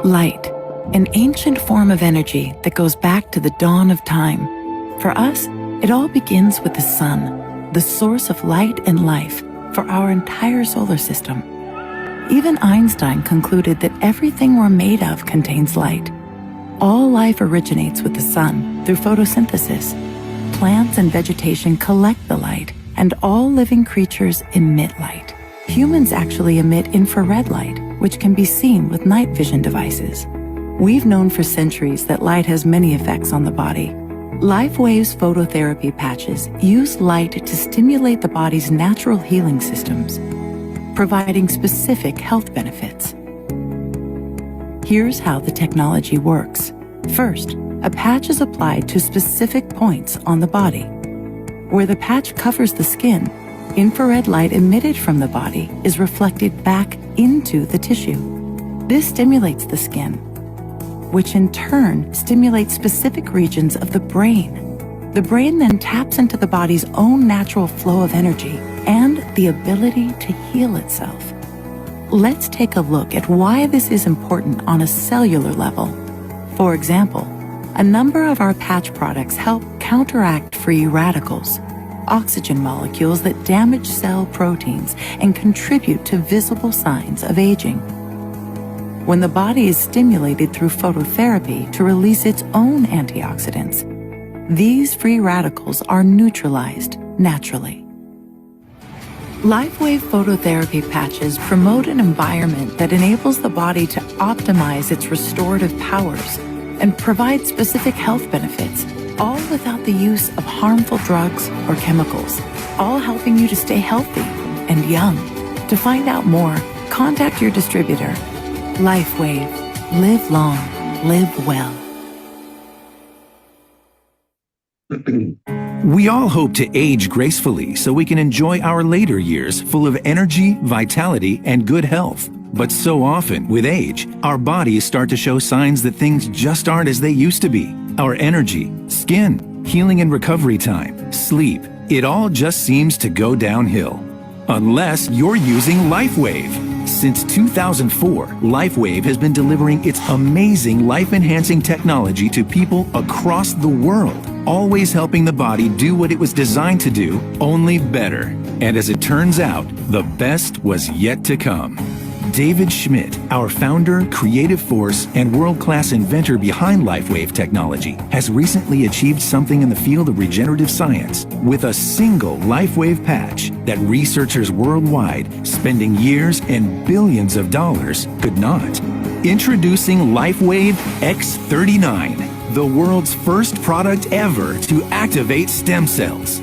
Light, an ancient form of energy that goes back to the dawn of time. For us, it all begins with the sun, the source of light and life for our entire solar system. Even Einstein concluded that everything we're made of contains light. All life originates with the sun through photosynthesis. Plants and vegetation collect the light, and all living creatures emit light. Humans actually emit infrared light, which can be seen with night vision devices. We've known for centuries that light has many effects on the body. LifeWave's phototherapy patches use light to stimulate the body's natural healing systems, providing specific health benefits. Here's how the technology works. First, a patch is applied to specific points on the body. Where the patch covers the skin, infrared light emitted from the body is reflected back into the tissue. This stimulates the skin, which in turn stimulates specific regions of the brain. The brain then taps into the body's own natural flow of energy and the ability to heal itself. Let's take a look at why this is important on a cellular level. For example, a number of our patch products help counteract free radicals, oxygen molecules that damage cell proteins and contribute to visible signs of aging. When the body is stimulated through phototherapy to release its own antioxidants, these free radicals are neutralized naturally. LifeWave phototherapy patches promote an environment that enables the body to optimize its restorative powers and provide specific health benefits, all without the use of harmful drugs or chemicals, all helping you to stay healthy and young. To find out more, contact your distributor. LifeWave. Live long. Live well. We all hope to age gracefully so we can enjoy our later years full of energy, vitality, and good health. But so often, with age, our bodies start to show signs that things just aren't as they used to be. Our energy, skin, healing and recovery time, sleep, it all just seems to go downhill. Unless you're using LifeWave. Since 2004, LifeWave has been delivering its amazing life-enhancing technology to people across the world, always helping the body do what it was designed to do, only better. And as it turns out, the best was yet to come. David Schmidt, our founder, creative force, and world-class inventor behind LifeWave technology, has recently achieved something in the field of regenerative science with a single LifeWave patch that researchers worldwide, spending years and billions of dollars, could not. Introducing LifeWave X39, the world's first product ever to activate stem cells.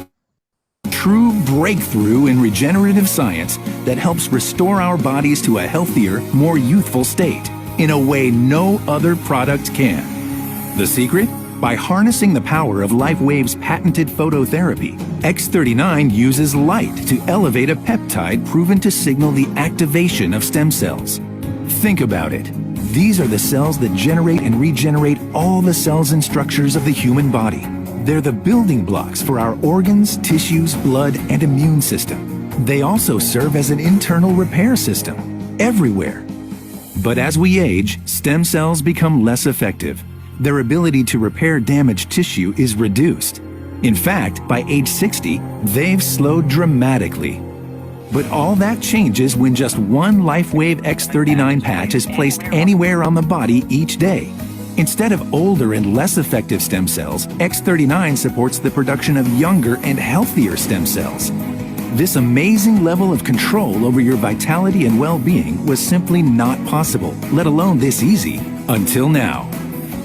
True breakthrough in regenerative science that helps restore our bodies to a healthier, more youthful state in a way no other product can. The secret? By harnessing the power of LifeWave's patented phototherapy, X39 uses light to elevate a peptide proven to signal the activation of stem cells. Think about it. These are the cells that generate and regenerate all the cells and structures of the human body. They're the building blocks for our organs, tissues, blood, and immune system. They also serve as an internal repair system, everywhere. But as we age, stem cells become less effective. Their ability to repair damaged tissue is reduced. In fact, by age 60, they've slowed dramatically. But all that changes when just one LifeWave X39 patch is placed anywhere on the body each day. Instead of older and less effective stem cells, X39 supports the production of younger and healthier stem cells. This amazing level of control over your vitality and well-being was simply not possible, let alone this easy, until now.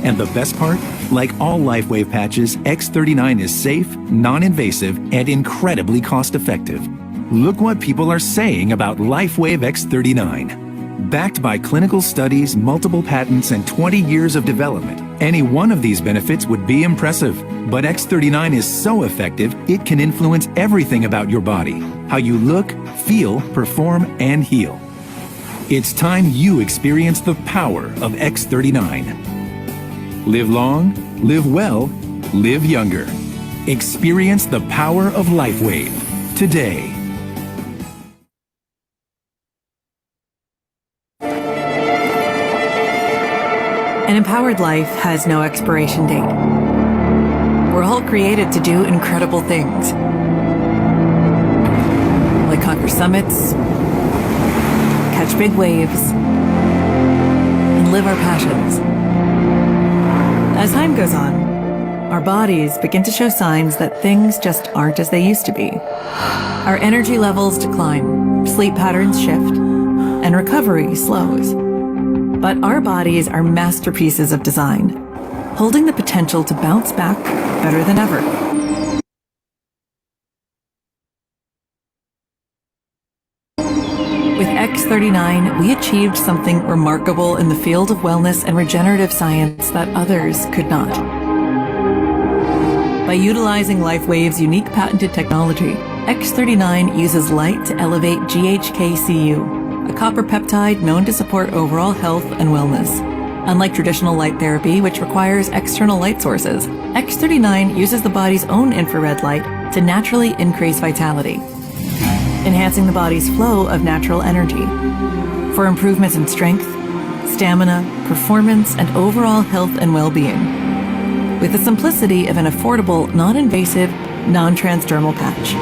And the best part? Like all LifeWave patches, X39 is safe, non-invasive, and incredibly cost-effective. Look what people are saying about LifeWave X39. Backed by clinical studies, multiple patents, and 20 years of development, any one of these benefits would be impressive. But X39 is so effective, it can influence everything about your body, how you look, feel, perform, and heal. It's time you experience the power of X39. Live long, live well, live younger. Experience the power of LifeWave today. An empowered life has no expiration date. We're all created to do incredible things, like conquer summits, catch big waves, and live our passions. As time goes on, our bodies begin to show signs that things just aren't as they used to be. Our energy levels decline, sleep patterns shift, and recovery slows. But our bodies are masterpieces of design, holding the potential to bounce back better than ever. With X39, we achieved something remarkable in the field of wellness and regenerative science that others could not. By utilizing LifeWave's unique patented technology, X39 uses light to elevate GHKCU, a copper peptide known to support overall health and wellness. Unlike traditional light therapy, which requires external light sources, X39 uses the body's own infrared light to naturally increase vitality, enhancing the body's flow of natural energy. For improvements in strength, stamina, performance, and overall health and well-being, with the simplicity of an affordable, non-invasive, non-transdermal patch.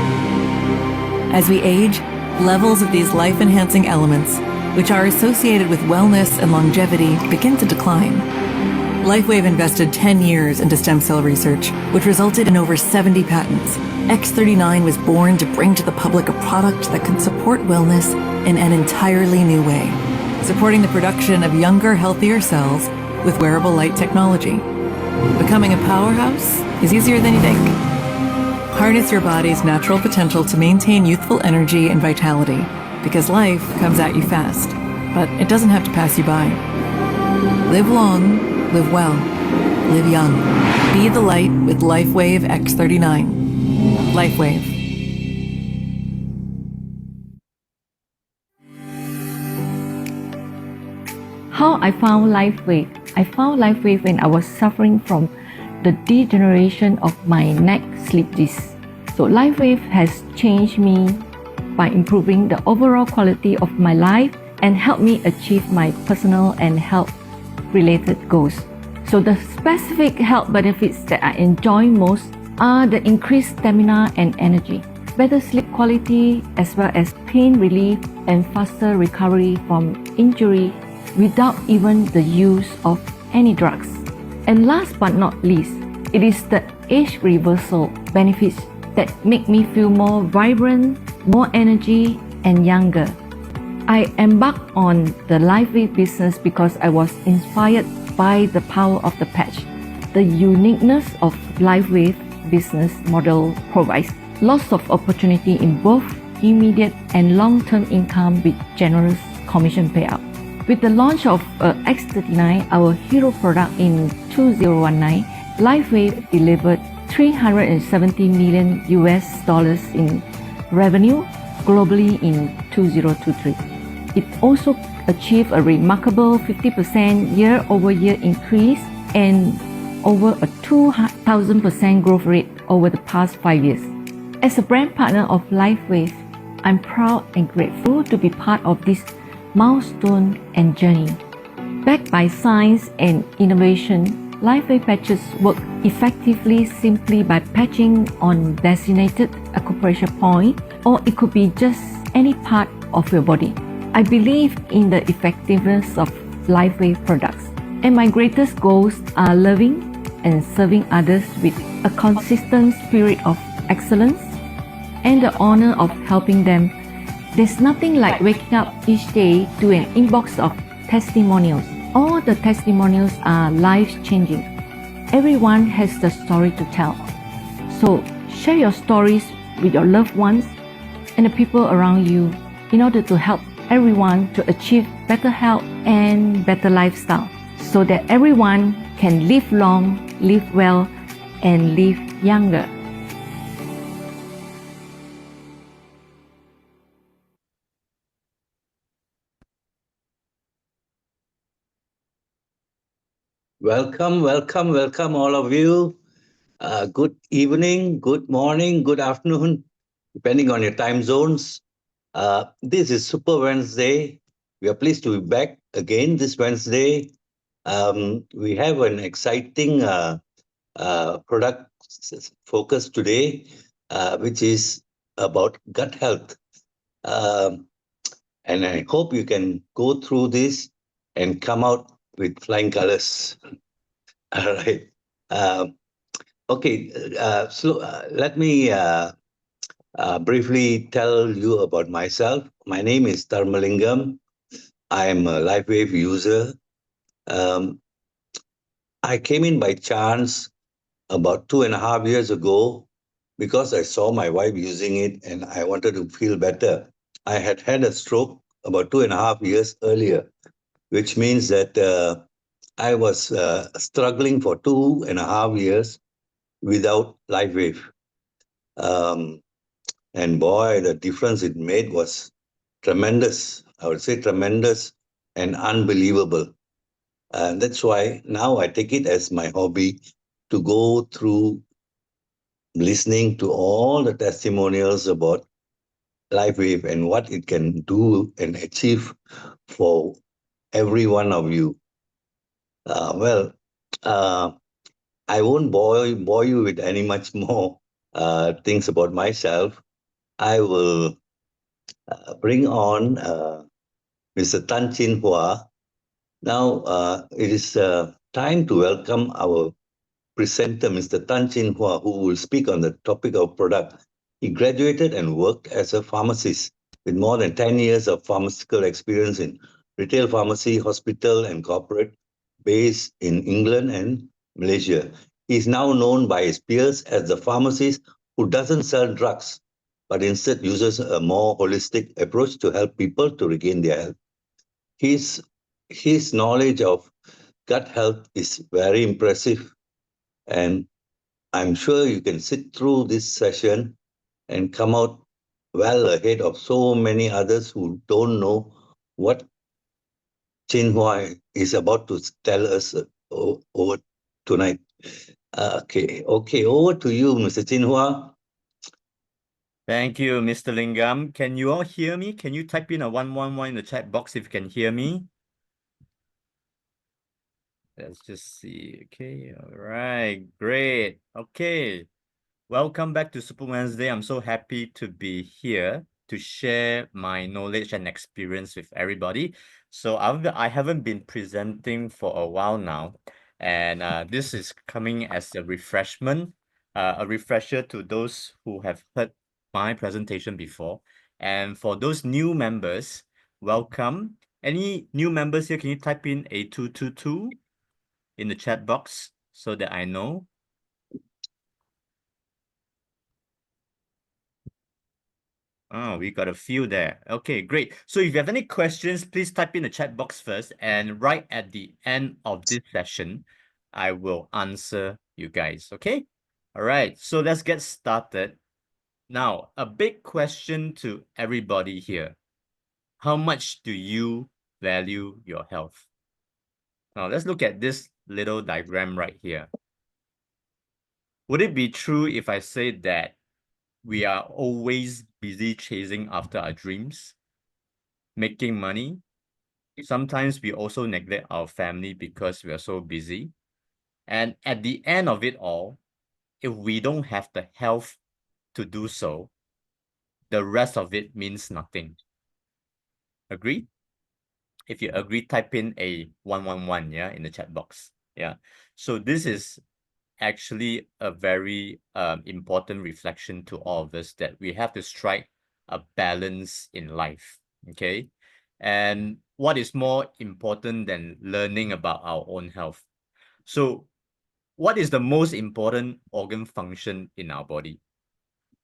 As we age, levels of these life-enhancing elements, which are associated with wellness and longevity, begin to decline. LifeWave invested 10 years into stem cell research, which resulted in over 70 patents. X39 was born to bring to the public a product that can support wellness in an entirely new way, supporting the production of younger, healthier cells with wearable light technology. Becoming a powerhouse is easier than you think. Harness your body's natural potential to maintain youthful energy and vitality, because life comes at you fast, but it doesn't have to pass you by. Live long, live well, live young. Be the light with LifeWave X39. LifeWave. How I found LifeWave? I found LifeWave when I was suffering from the degeneration of my neck slip disc. So LifeWave has changed me by improving the overall quality of my life and helped me achieve my personal and health related goals. So the specific health benefits that I enjoy most are the increased stamina and energy, better sleep quality, as well as pain relief and faster recovery from injury without even the use of any drugs. And last but not least, it is the age reversal benefits that make me feel more vibrant, more energy, and younger. I embarked on the LifeWave business because I was inspired by the power of the patch. The uniqueness of LifeWave business model provides lots of opportunity in both immediate and long-term income with generous commission payout. With the launch of X39, our hero product in 2019, LifeWave delivered $370 million in revenue globally in 2023. It also achieved a remarkable 50% year-over-year increase and over a 2,000% growth rate over the past 5 years. As a brand partner of LifeWave, I'm proud and grateful to be part of this milestone and journey. Backed by science and innovation, LifeWave patches work effectively simply by patching on designated acupressure point, or it could be just any part of your body. I believe in the effectiveness of LifeWave products, and my greatest goals are loving and serving others with a consistent spirit of excellence and the honor of helping them. There's nothing like waking up each day to an inbox of testimonials. All the testimonials are life-changing. Everyone has the story to tell. So share your stories with your loved ones and the people around you in order to help everyone to achieve better health and better lifestyle, so that everyone can live long, live well, and live younger. Welcome, all of you. Good evening, good morning, good afternoon, depending on your time zones. This is Super Wednesday. We are pleased to be back again this Wednesday We have an exciting product focus today, which is about gut health. And I hope you can go through this and come out with flying colors. All right. Okay. So let me briefly tell you about myself. My name is Lingam. I am a LifeWave user. I came in by chance about 2.5 years ago because I saw my wife using it and I wanted to feel better. I had had a stroke about 2.5 years earlier, which means that I was struggling for 2.5 years without LifeWave. And boy, the difference it made was tremendous. I would say tremendous and unbelievable. And that's why now I take it as my hobby to go through listening to all the testimonials about LifeWave and what it can do and achieve for every one of you. Well, I won't bore you with any much more things about myself. I will bring on Mr. Chin Hua. Now, it is time to welcome our presenter, Mr. Chin Hua, who will speak on the topic of product. He graduated and worked as a pharmacist with more than 10 years of pharmaceutical experience in retail pharmacy, hospital, and corporate based in England and Malaysia. He is now known by his peers as the pharmacist who doesn't sell drugs, but instead uses a more holistic approach to help people to regain their health. His knowledge of gut health is very impressive, and I'm sure you can sit through this session and come out well ahead of so many others who don't know what Chin Hua is about to tell us over tonight. Okay, over to you, Mr. Chin Hua. Thank you, Mr. Lingam. Can you all hear me? Can you type in a 111 in the chat box if you can hear me? Let's just see. Okay, all right, great. Okay, welcome back to Super Wednesday. I'm so happy to be here to share my knowledge and experience with everybody. So I haven't been presenting for a while now, and this is coming as a refreshment, a refresher to those who have heard my presentation before. And for those new members, welcome. Any new members here, can you type in a 222 in the chat box so that I know? Oh, we got a few there. Okay, great. So if you have any questions, please type in the chat box first. And right at the end of this session, I will answer you guys. Okay? All right. So let's get started. Now, a big question to everybody here. How much do you value your health? Now, let's look at this little diagram right here. Would it be true if I say that we are always busy chasing after our dreams, making money? Sometimes we also neglect our family because we are so busy. And at the end of it all, if we don't have the health to do so, the rest of it means nothing. Agree? If you agree, type in a 111, yeah, in the chat box. Yeah. So this is actually a very important reflection to all of us, that we have to strike a balance in life. Okay. And what is more important than learning about our own health? So what is the most important organ function in our body?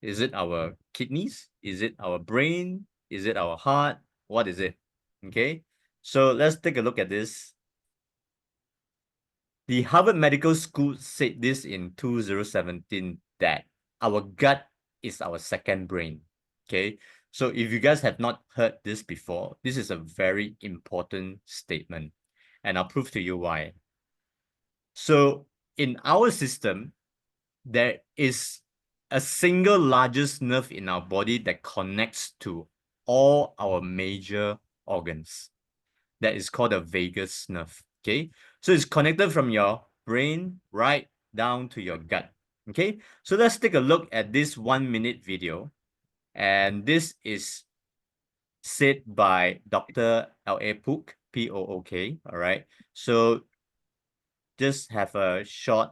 Is it our kidneys? Is it our brain? Is it our heart? What is it? Okay. So let's take a look at this. The Harvard Medical School said this in 2017, that our gut is our second brain. Okay. So if you guys have not heard this before, this is a very important statement, and I'll prove to you why. So in our system, there is a single largest nerve in our body that connects to all our major organs. That is called the vagus nerve. Okay, so it's connected from your brain right down to your gut. Okay, so let's take a look at this 1 minute video. And this is said by Dr. L.A. Pook, P-O-O-K. All right. So just have a short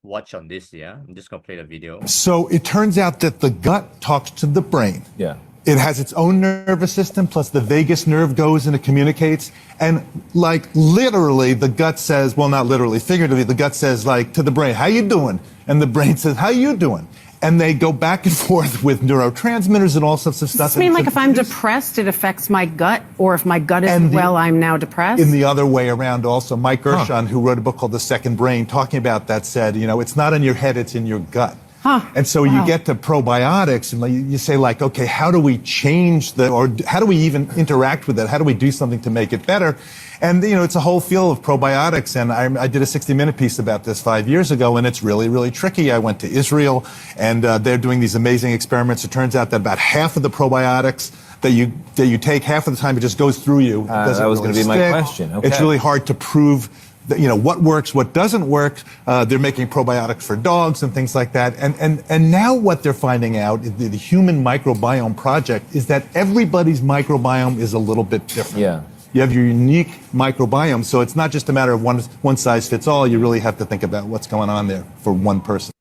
watch on this. Yeah. I'm just going to play the video. So it turns out that the gut talks to the brain. Yeah. It has its own nervous system, plus the vagus nerve goes and it communicates. And like literally the gut says, well, not literally, figuratively, the gut says like to the brain, how you doing? And the brain says, how you doing? And they go back and forth with neurotransmitters and all sorts of stuff. Does this mean like if I'm depressed, it affects my gut? Or if my gut isn't well, I'm now depressed? In the other way around also, Mike Gershon, who wrote a book called The Second Brain, talking about that, said, you know, it's not in your head, it's in your gut. And so you get to probiotics and you say like, okay, how do we change or how do we even interact with it? How do we do something to make it better? And, you know, it's a whole field of probiotics. And I did a 60-minute piece about this 5 years ago, and it's really, really tricky. I went to Israel, and they're doing these amazing experiments. It turns out that about half of the probiotics that you take, half of the time it just goes through you. That was going to be my question. Okay. It's really hard to prove that, you know, what works, what doesn't work. They're making probiotics for dogs and things like that. And now what they're finding out, the Human Microbiome Project, is that everybody's microbiome is a little bit different. Yeah. You have your unique microbiome, so it's not just a matter of one size fits all. You really have to think about what's going on there for one person.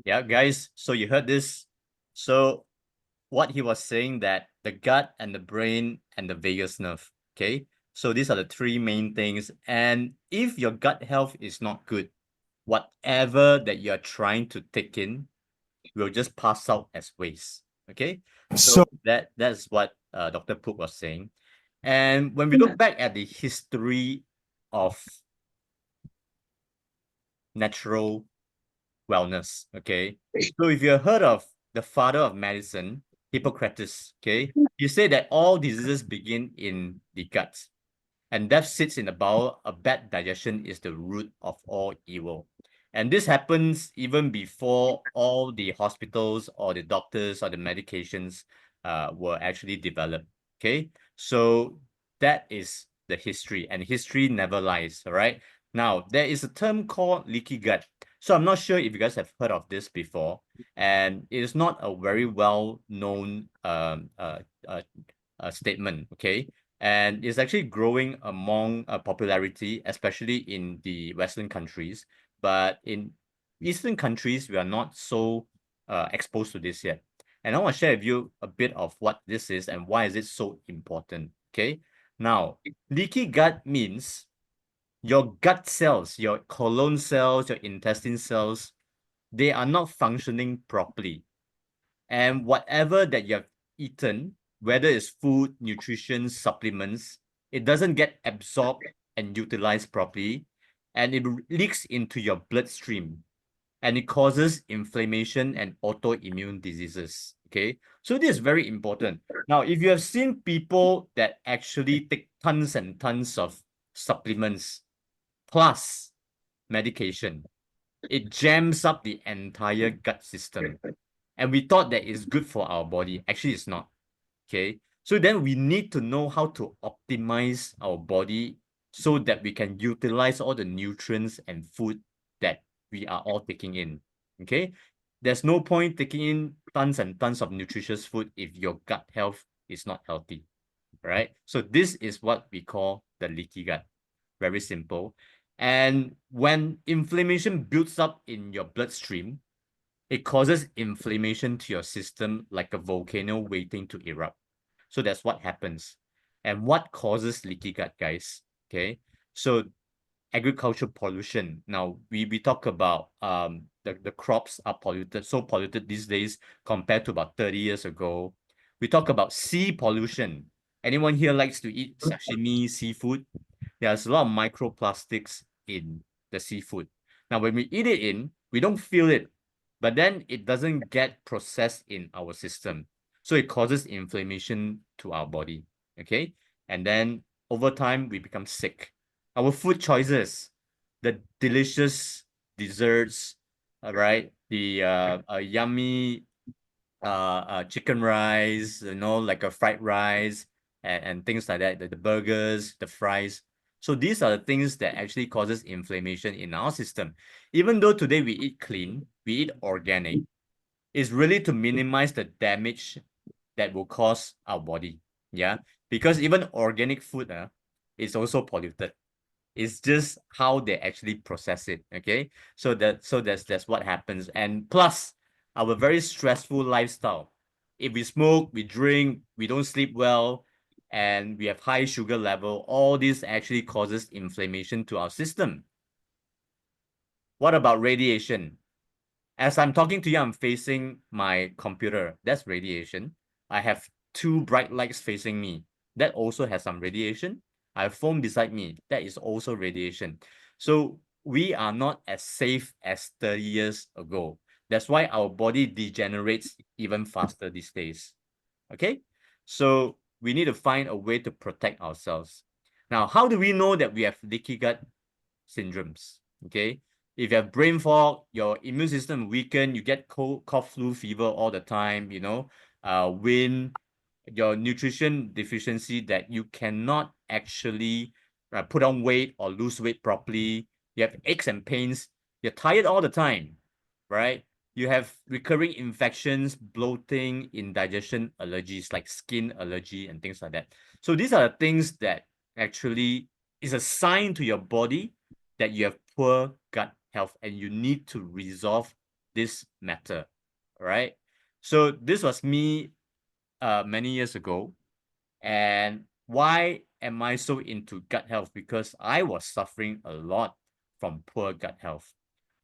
Yeah, guys, so you heard this. So what he was saying, that the gut and the brain and the vagus nerve, okay? So these are the three main things. And if your gut health is not good, whatever that you're trying to take in will just pass out as waste, okay? So that's what Dr. Pook was saying. And when we look back at the history of natural wellness, okay? So if you've heard of the father of medicine, Hippocrates, okay? He said that all diseases begin in the gut, and death sits in the bowel. A bad digestion is the root of all evil. And this happens even before all the hospitals or the doctors or the medications were actually developed, okay? So that is the history, and history never lies, all right? Now, there is a term called leaky gut. So I'm not sure if you guys have heard of this before, and it is not a very well-known statement, okay? And it's actually growing among popularity, especially in the Western countries. But in Eastern countries, we are not so exposed to this yet. And I want to share with you a bit of what this is and why is it so important, okay? Now, leaky gut means your gut cells, your colon cells, your intestine cells, they are not functioning properly. And whatever that you have eaten, whether it's food, nutrition, supplements, it doesn't get absorbed and utilized properly, and it leaks into your bloodstream, and it causes inflammation and autoimmune diseases, okay? So this is very important. Now, if you have seen people that actually take tons and tons of supplements plus medication, it jams up the entire gut system. And we thought that it's good for our body. Actually, it's not, okay? So then we need to know how to optimize our body so that we can utilize all the nutrients and food that we are all taking in, okay? There's no point taking in tons and tons of nutritious food if your gut health is not healthy, right? So this is what we call the leaky gut. Very simple. And when inflammation builds up in your bloodstream, it causes inflammation to your system like a volcano waiting to erupt. So that's what happens. And what causes leaky gut, guys? Okay, so agricultural pollution. Now, we talk about the crops are polluted, so polluted these days compared to about 30 years ago. We talk about sea pollution. Anyone here likes to eat sashimi, seafood? There's a lot of microplastics in the seafood. Now, when we eat it in, we don't feel it, but then it doesn't get processed in our system. So it causes inflammation to our body, okay? And then over time, we become sick. Our food choices, the delicious desserts, right? The yummy chicken rice, you know, like a fried rice, and things like that, the burgers, the fries. So these are the things that actually causes inflammation in our system. Even though today we eat clean, we eat organic, it's really to minimize the damage that will cause our body. Yeah, because even organic food is also polluted. It's just how they actually process it. Okay, so that's what happens. And plus, our very stressful lifestyle. If we smoke, we drink, we don't sleep well, and we have high sugar level, all this actually causes inflammation to our system. What about radiation? As I'm talking to you, I'm facing my computer. That's radiation. I have two bright lights facing me. That also has some radiation. I have phone beside me. That is also radiation. So we are not as safe as 30 years ago. That's why our body degenerates even faster these days. Okay? So we need to find a way to protect ourselves. Now, how do we know that we have leaky gut syndromes? Okay? If you have brain fog, your immune system weakened, you get cold, cough, flu, fever all the time, wind, your nutrition deficiency that you cannot actually put on weight or lose weight properly. You have aches and pains. You're tired all the time, right? You have recurring infections, bloating, indigestion, allergies like skin allergy and things like that. So these are the things that actually is a sign to your body that you have poor gut health and you need to resolve this matter, right? So this was me many years ago. And why am I so into gut health? Because I was suffering a lot from poor gut health,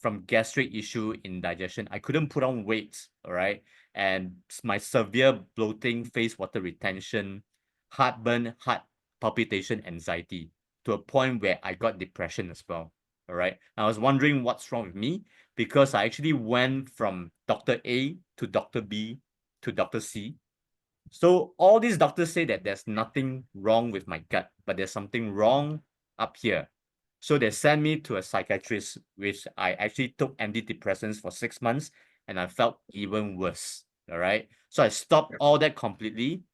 from gastric issue, indigestion. I couldn't put on weight, all right? And my severe bloating, face water retention, heartburn, heart palpitation, anxiety, to a point where I got depression as well, all right? I was wondering what's wrong with me because I actually went from Dr. A to Dr. B to Dr. C. So all these doctors say that there's nothing wrong with my gut, but there's something wrong up here. So they sent me to a psychiatrist, which I actually took antidepressants for 6 months, and I felt even worse. All right. So I stopped all that completely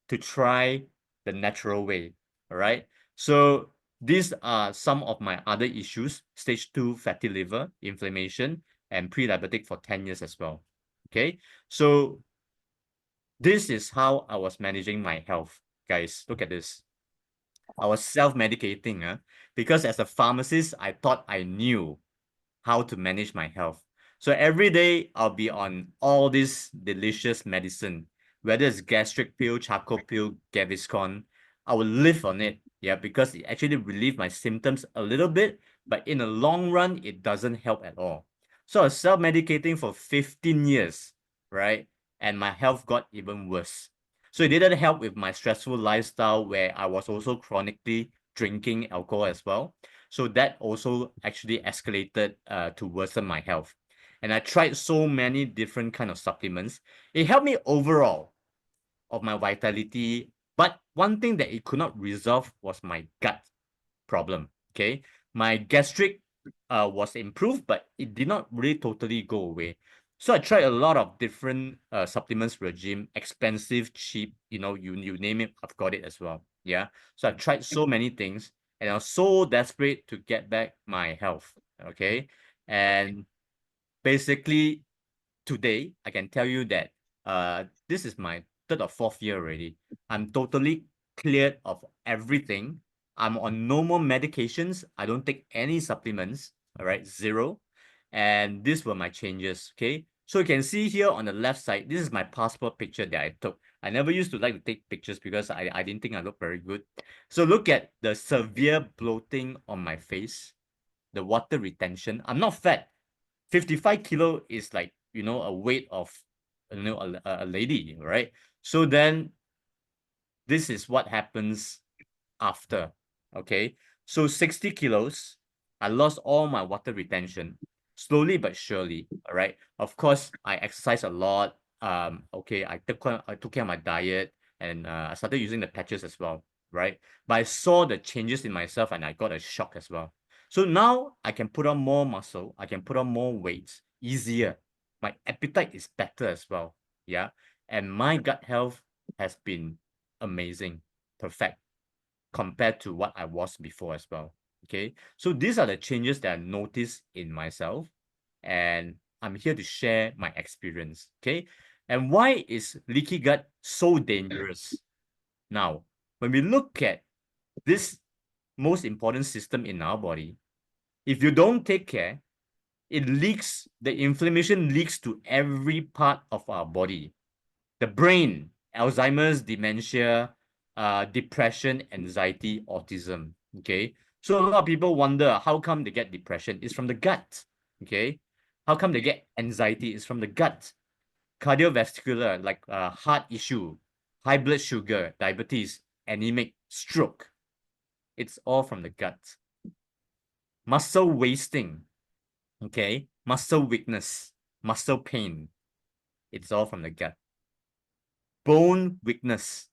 to try the natural way. All right. So these are some of my other issues: stage 2 fatty liver, inflammation, and pre-diabetic for 10 years as well. Okay. So this is how I was managing my health, guys. Look at this. I was self-medicating because as a pharmacist, I thought I knew how to manage my health. So every day I'll be on all this delicious medicine, whether it's gastric pill, charcoal pill, Gaviscon. I will live on it, yeah, because it actually relieved my symptoms a little bit, but in the long run, it doesn't help at all. So I was self-medicating for 15 years, right? And my health got even worse. So it didn't help with my stressful lifestyle where I was also chronically drinking alcohol as well. So that also actually escalated to worsen my health. And I tried so many different kind of supplements. It helped me overall of my vitality. But one thing that it could not resolve was my gut problem. Okay. My gastric was improved, but it did not really totally go away. So I tried a lot of different supplements regime, expensive, cheap, you name it, I've got it as well. Yeah. So I've tried so many things and I was so desperate to get back my health. Okay. And basically today I can tell you that this is my 3rd or 4th year already. I'm totally cleared of everything. I'm on no more medications. I don't take any supplements. All right, zero. And these were my changes. Okay. So you can see here on the left side, this is my passport picture that I took. I never used to like to take pictures because I didn't think I looked very good. So look at the severe bloating on my face, the water retention. I'm not fat. 55 kilo is like, a weight of, a lady, right? So then this is what happens after, okay? So 60 kilos, I lost all my water retention, slowly but surely, all right? Of course, I exercise a lot. Okay, I took care of my diet and I started using the patches as well, right? But I saw the changes in myself and I got a shock as well. So now I can put on more muscle, I can put on more weight easier. My appetite is better as well, yeah? And my gut health has been amazing. perfect compared to what I was before as well. Okay, so these are the changes that I noticed in myself, and I'm here to share my experience. Okay, and why is leaky gut so dangerous? Now, when we look at this most important system in our body, if you don't take care, it leaks, the inflammation leaks to every part of our body. The brain, Alzheimer's, dementia, depression, anxiety, autism. Okay. So a lot of people wonder how come they get depression? It's from the gut. Okay. How come they get anxiety? It's from the gut. Cardiovascular, like heart issue, high blood sugar, diabetes, anemic, stroke. It's all from the gut. Muscle wasting. Okay. Muscle weakness, muscle pain. It's all from the gut. Bone weakness,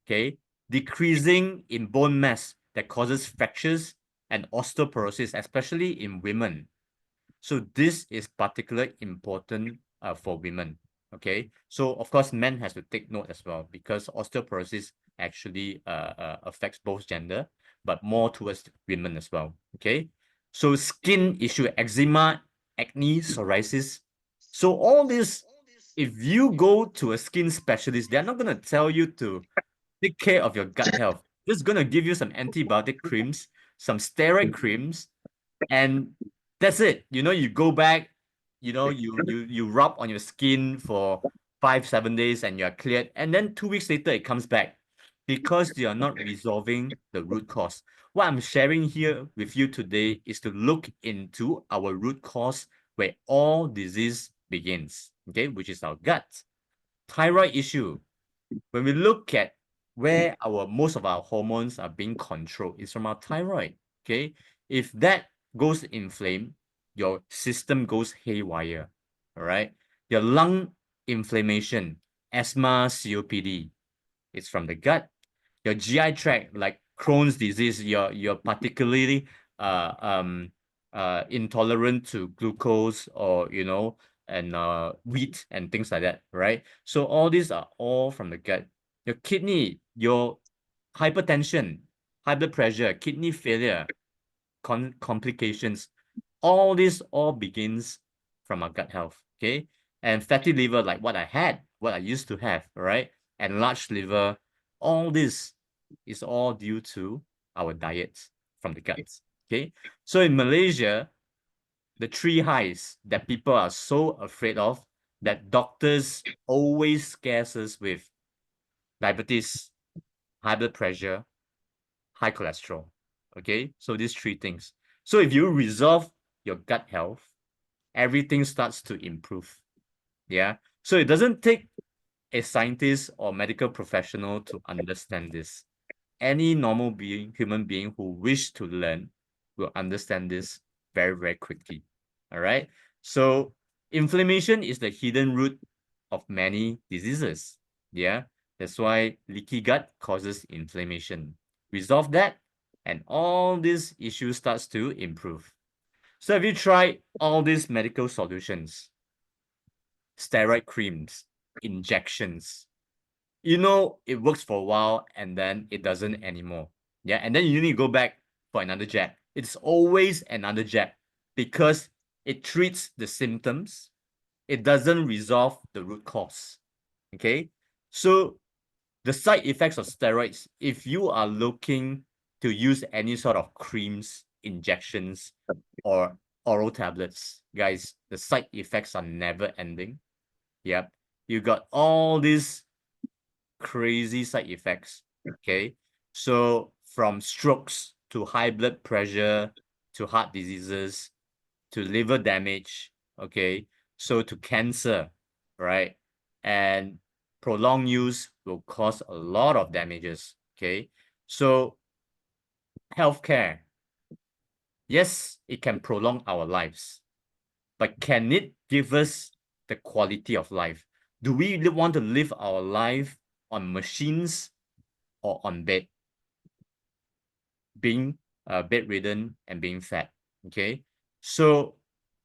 okay, decreasing in bone mass that causes fractures and osteoporosis, especially in women. So this is particularly important for women, okay? So of course, men has to take note as well because osteoporosis actually affects both gender, but more towards women as well, okay? So skin issue, eczema, acne, psoriasis. So all this, if you go to a skin specialist, they're not going to tell you to take care of your gut health. Just going to give you some antibiotic creams, some steroid creams, and that's it. You know, you go back, you know, you rub on your skin for 5-7 days and you're cleared, and then 2 weeks later it comes back because you are not resolving the root cause. What I'm sharing here with you today is to look into our root cause where all disease begins, okay, which is our gut. Thyroid issue. When we look at where most of our hormones are being controlled, it's from our thyroid, okay? If that goes inflamed, your system goes haywire, all right? Your lung inflammation, asthma, COPD, it's from the gut. Your GI tract, like Crohn's disease, you're particularly intolerant to glucose or and wheat and things like that, right? So all these are all from the gut. Your kidney, your hypertension, high blood pressure, kidney failure, complications, all this all begins from our gut health, okay? And fatty liver, like what I used to have, right? And large liver, all this is all due to our diet from the guts, okay? So in Malaysia, the three highs that people are so afraid of, that doctors always scares us with: diabetes, high blood pressure, high cholesterol. Okay, so these three things. So if you resolve your gut health, everything starts to improve. Yeah. So it doesn't take a scientist or medical professional to understand this. Any normal human being who wish to learn will understand this very, very quickly. All right. So inflammation is the hidden root of many diseases. Yeah. That's why leaky gut causes inflammation. Resolve that, and all these issues starts to improve. So have you tried all these medical solutions? Steroid creams, injections. You know, it works for a while and then it doesn't anymore. Yeah, and then you need to go back for another jab. It's always another jab because it treats the symptoms. It doesn't resolve the root cause. Okay, so the side effects of steroids, if you are looking to use any sort of creams, injections, or oral tablets, guys, the side effects are never ending. Yep, you got all these crazy side effects. Okay, so from strokes to high blood pressure to heart diseases to liver damage. Okay, so to cancer, right? And prolonged use will cause a lot of damages. Okay, so healthcare, yes, it can prolong our lives, but can it give us the quality of life? Do we want to live our life on machines or on bed, being bedridden and being fat? Okay, so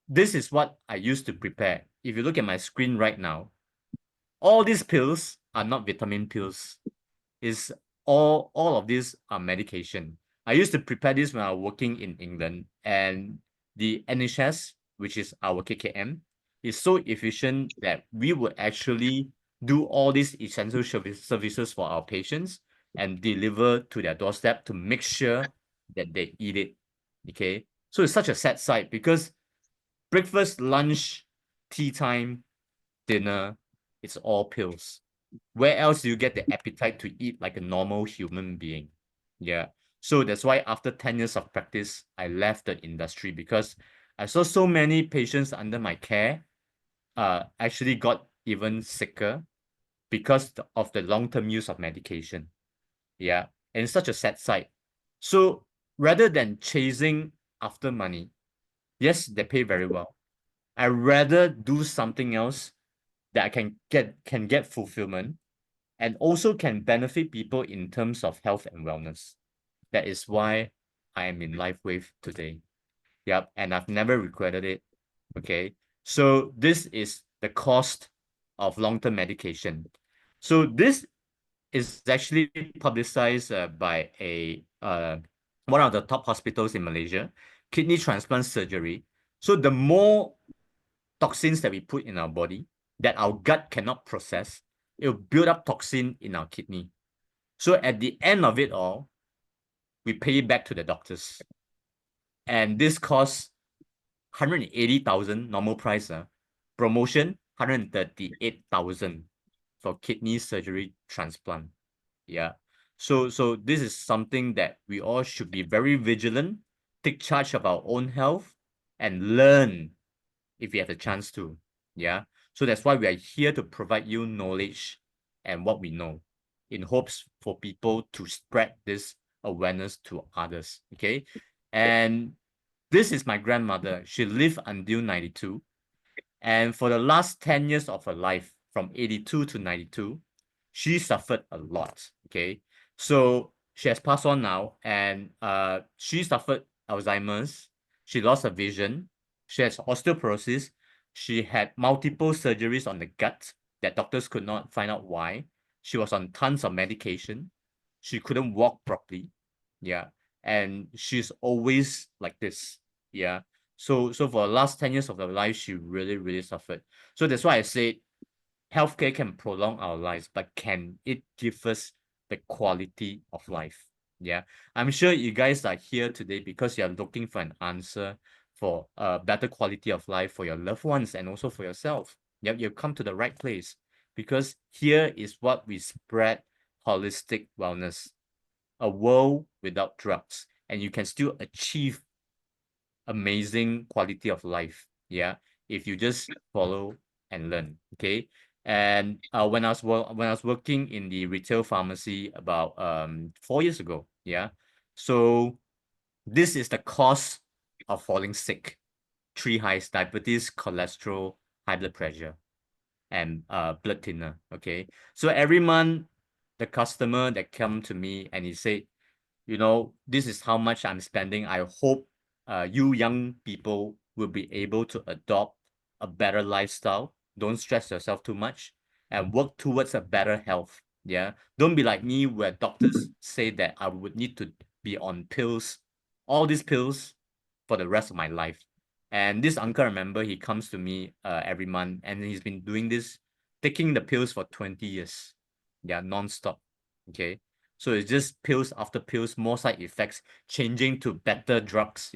this is what I used to prepare. If you look at my screen right now, all these pills are not vitamin pills. It's all of these are medication. I used to prepare this when I was working in England, and the NHS, which is our KKM, is so efficient that we would actually do all these essential services for our patients and deliver to their doorstep to make sure that they eat it. Okay, so it's such a sad sight because breakfast, lunch, tea time, dinner, it's all pills. Where else do you get the appetite to eat like a normal human being? Yeah. So that's why after 10 years of practice, I left the industry because I saw so many patients under my care actually got even sicker because of the long-term use of medication. Yeah. And it's such a sad sight. So rather than chasing after money, yes, they pay very well. I'd rather do something else that I can get fulfillment and also can benefit people in terms of health and wellness. That is why I am in LifeWave today. Yep, and I've never regretted it. Okay, so this is the cost of long-term medication. So this is actually publicized by a one of the top hospitals in Malaysia, kidney transplant surgery. So the more toxins that we put in our body that our gut cannot process, it will build up toxin in our kidney. So at the end of it all, we pay back to the doctors. And this costs 180,000 normal price. Promotion 138,000 for kidney surgery transplant. Yeah. So this is something that we all should be very vigilant, take charge of our own health, and learn if we have the chance to. Yeah. So that's why we are here to provide you knowledge and what we know in hopes for people to spread this awareness to others. Okay. And this is my grandmother. She lived until 92. And for the last 10 years of her life, from 82 to 92, she suffered a lot. Okay. So she has passed on now, and she suffered Alzheimer's. She lost her vision. She has osteoporosis. She had multiple surgeries on the gut that doctors could not find out why. She was on tons of medication. She couldn't walk properly. Yeah. And she's always like this. Yeah. So for the last 10 years of her life, she really, really suffered. So that's why I said healthcare can prolong our lives, but can it give us the quality of life? Yeah. I'm sure you guys are here today because you're looking for an answer for a better quality of life for your loved ones and also for yourself. Yep, you've come to the right place because here is what we spread holistic wellness, a world without drugs, and you can still achieve amazing quality of life. Yeah, if you just follow and learn. Okay. And when I was working in the retail pharmacy about 4 years ago. Yeah. So this is the cause of falling sick. 3 highs: diabetes, cholesterol, high blood pressure, and blood thinner. Okay. So every month the customer that come to me and he said, this is how much I'm spending. I hope you young people will be able to adopt a better lifestyle. Don't stress yourself too much and work towards a better health. Yeah. Don't be like me where doctors say that I would need to be on pills, all these pills for the rest of my life. And this uncle, I remember, he comes to me every month and he's been doing this, taking the pills for 20 years. Yeah, non-stop. Okay. So it's just pills after pills, more side effects, changing to better drugs,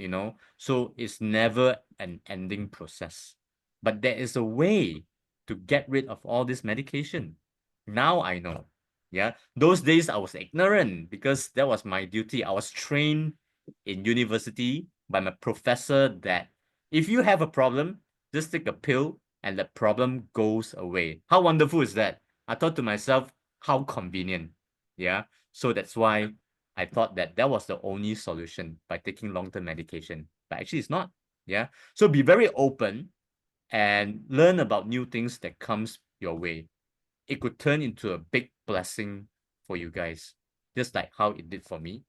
So it's never an ending process. But there is a way to get rid of all this medication. Now I know. Yeah. Those days I was ignorant because that was my duty. I was trained in university by my professor that if you have a problem, just take a pill and the problem goes away. How wonderful is that? I thought to myself, how convenient. Yeah. So that's why I thought that was the only solution by taking long-term medication. But actually it's not. Yeah. So be very open and learn about new things that comes your way. It could turn into a big blessing for you guys, just like how it did for me.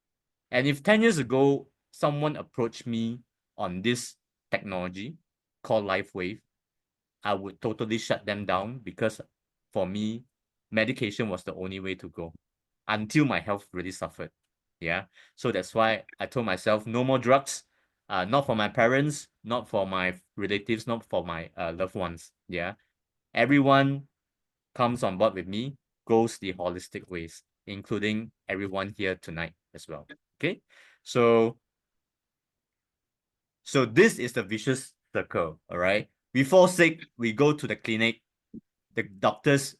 And if 10 years ago, someone approached me on this technology called LifeWave, I would totally shut them down because for me, medication was the only way to go. until my health really suffered. Yeah. So that's why I told myself no more drugs, not for my parents, not for my relatives, not for my loved ones. Yeah. Everyone comes on board with me, goes the holistic ways, including everyone here tonight as well. Okay. So this is the vicious circle. All right. We fall sick, we go to the clinic, the doctors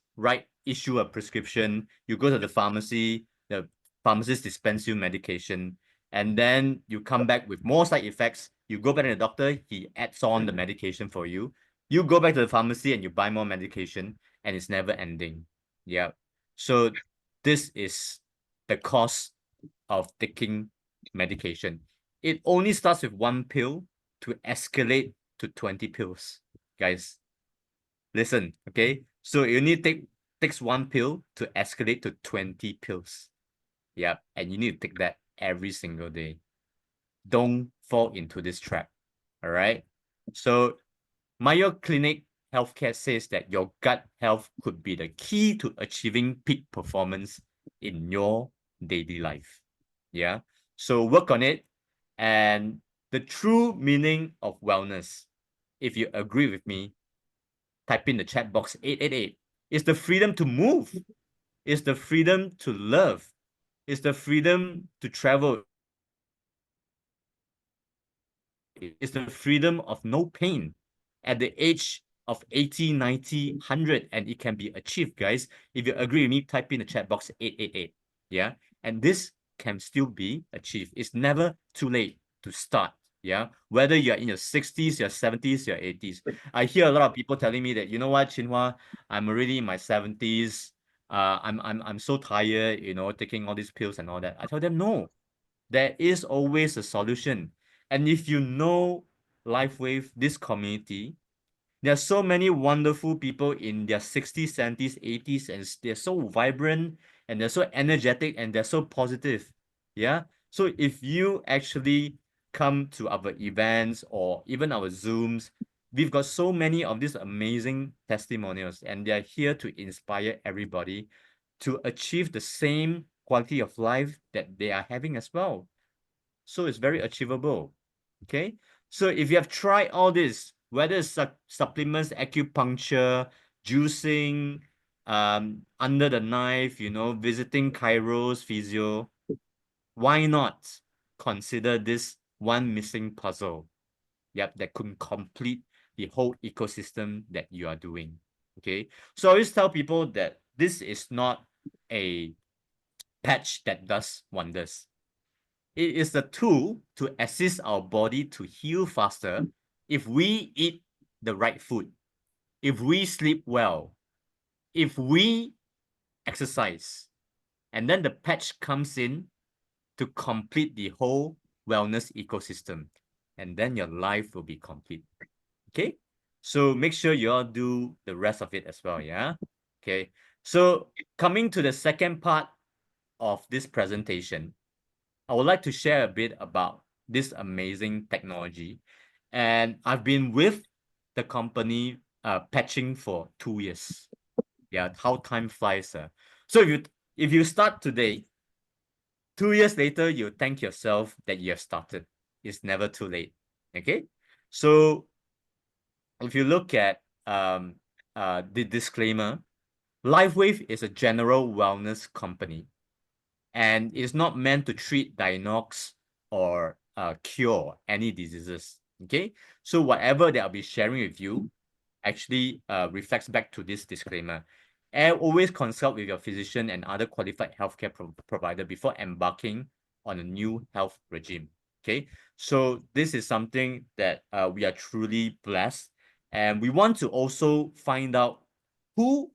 issue a prescription, you go to the pharmacy, the pharmacist dispense you medication, and then you come back with more side effects. You go back to the doctor, he adds on the medication for you. You go back to the pharmacy and you buy more medication, and it's never ending. Yeah. So this is the cost of taking medication. It only starts with one pill to escalate to 20 pills. Guys, listen, okay? So you need to takes one pill to escalate to 20 pills. Yep, and you need to take that every single day. Don't fall into this trap. All right. So Mayo Clinic Healthcare says that your gut health could be the key to achieving peak performance in your daily life. Yeah. So work on it. And the true meaning of wellness, if you agree with me, type in the chat box 888. It's the freedom to move. It's the freedom to love. It's the freedom to travel. It's the freedom of no pain at the age of 80, 90, 100, and it can be achieved, guys. If you agree with me, type in the chat box 888. Yeah. And this can still be achieved. It's never too late to start. Yeah. Whether you're in your 60s, your 70s, your 80s. I hear a lot of people telling me that, you know what, Chin Hua, I'm already in my 70s. I'm so tired, you know, taking all these pills and all that. I tell them, no, there is always a solution. And if you know LifeWave, this community, there are so many wonderful people in their 60s, 70s, 80s, and they're so vibrant and they're so energetic and they're so positive. Yeah. So if you actually come to our events or even our Zooms, we've got so many of these amazing testimonials, and they're here to inspire everybody to achieve the same quality of life that they are having as well. So it's very achievable. Okay. So if you have tried all this, whether it's supplements, acupuncture, juicing, under the knife, you know, visiting chiros, physio, why not consider this one missing puzzle? Yep, that could complete the whole ecosystem that you are doing. Okay. So I always tell people that this is not a patch that does wonders. It is the tool to assist our body to heal faster if we eat the right food, if we sleep well, if we exercise. And then the patch comes in to complete the whole wellness ecosystem. And then your life will be complete. Okay? So make sure you all do the rest of it as well, yeah? Okay. So coming to the second part of this presentation, I would like to share a bit about this amazing technology. And I've been with the company patching for 2 years. Yeah, how time flies. So if you start today, 2 years later, you thank yourself that you have started. It's never too late. Okay. So if you look at the disclaimer, LifeWave is a general wellness company, and it's not meant to treat, diagnose, or cure any diseases. Okay, so whatever that I'll be sharing with you actually reflects back to this disclaimer. And always consult with your physician and other qualified healthcare provider before embarking on a new health regime. Okay, so this is something that we are truly blessed, and we want to also find out who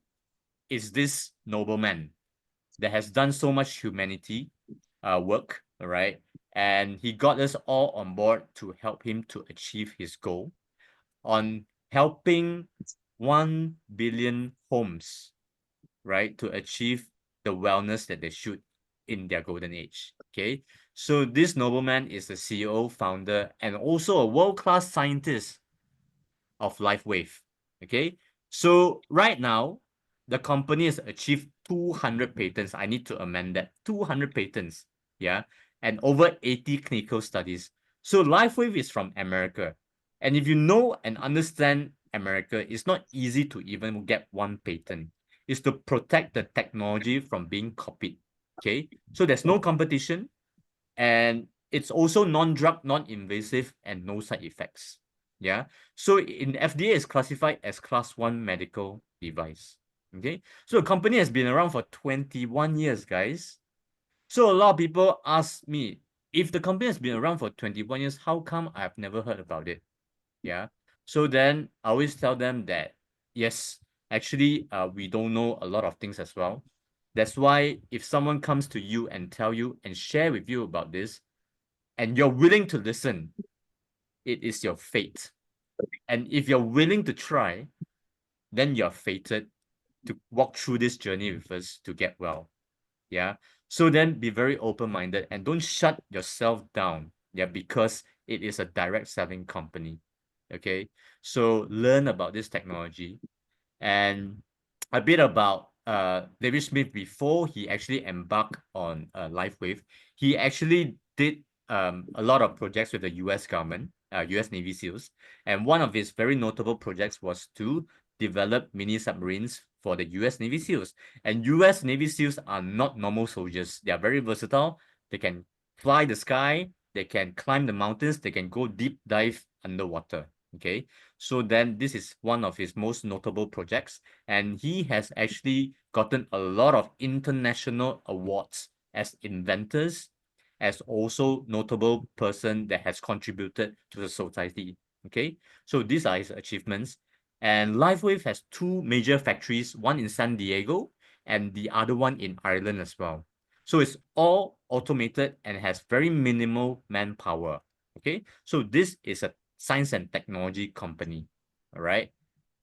is this nobleman that has done so much humanity work, all right? And he got us all on board to help him to achieve his goal on helping 1 billion homes, right, to achieve the wellness that they should in their golden age. Okay, so this nobleman is the CEO, founder, and also a world-class scientist of LifeWave. Okay, so right now, the company has achieved 200 patents. I need to amend that. 200 patents, yeah, and over 80 clinical studies. So LifeWave is from America. And if you know and understand America, it's not easy to even get one patent. It's to protect the technology from being copied, okay? So there's no competition, and it's also non-drug, non-invasive, and no side effects, yeah? So in FDA, it's classified as Class 1 medical device, okay? So the company has been around for 21 years, guys. So a lot of people ask me, if the company has been around for 21 years, how come I've never heard about it? Yeah. So then I always tell them that, yes, actually, we don't know a lot of things as well. That's why if someone comes to you and tell you and share with you about this, and you're willing to listen, it is your fate. And if you're willing to try, then you're fated to walk through this journey with us to get well. Yeah. So then be very open-minded and don't shut yourself down. Yeah, because it is a direct selling company. Okay. So learn about this technology and a bit about David Smith before he actually embarked on LifeWave. He actually did a lot of projects with the US government, US Navy SEALs. And one of his very notable projects was to develop mini submarines for the US Navy SEALs. And US Navy SEALs are not normal soldiers. They are very versatile. They can fly the sky. They can climb the mountains. They can go deep dive underwater. Okay. So then this is one of his most notable projects. And he has actually gotten a lot of international awards as inventors, as also notable person that has contributed to the society. Okay. So these are his achievements. And LifeWave has two major factories, one in San Diego and the other one in Ireland as well. So it's all automated and has very minimal manpower. Okay. So this is a science and technology company. All right.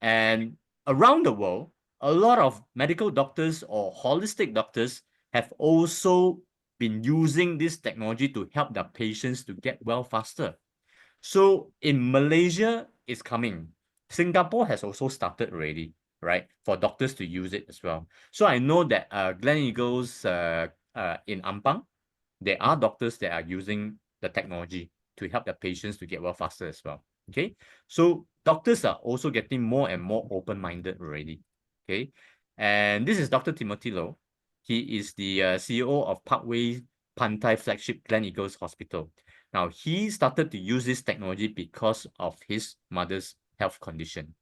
And around the world, a lot of medical doctors or holistic doctors have also been using this technology to help their patients to get well faster. So in Malaysia, it's coming. Singapore has also started already, right? For doctors to use it as well. So I know that Gleneagles in Ampang, there are doctors that are using the technology to help their patients to get well faster as well. Okay, so doctors are also getting more and more open-minded already. Okay, and this is Dr. Timothy Low. He is the CEO of Parkway Pantai flagship Gleneagles Hospital. Now, he started to use this technology because of his mother's health condition.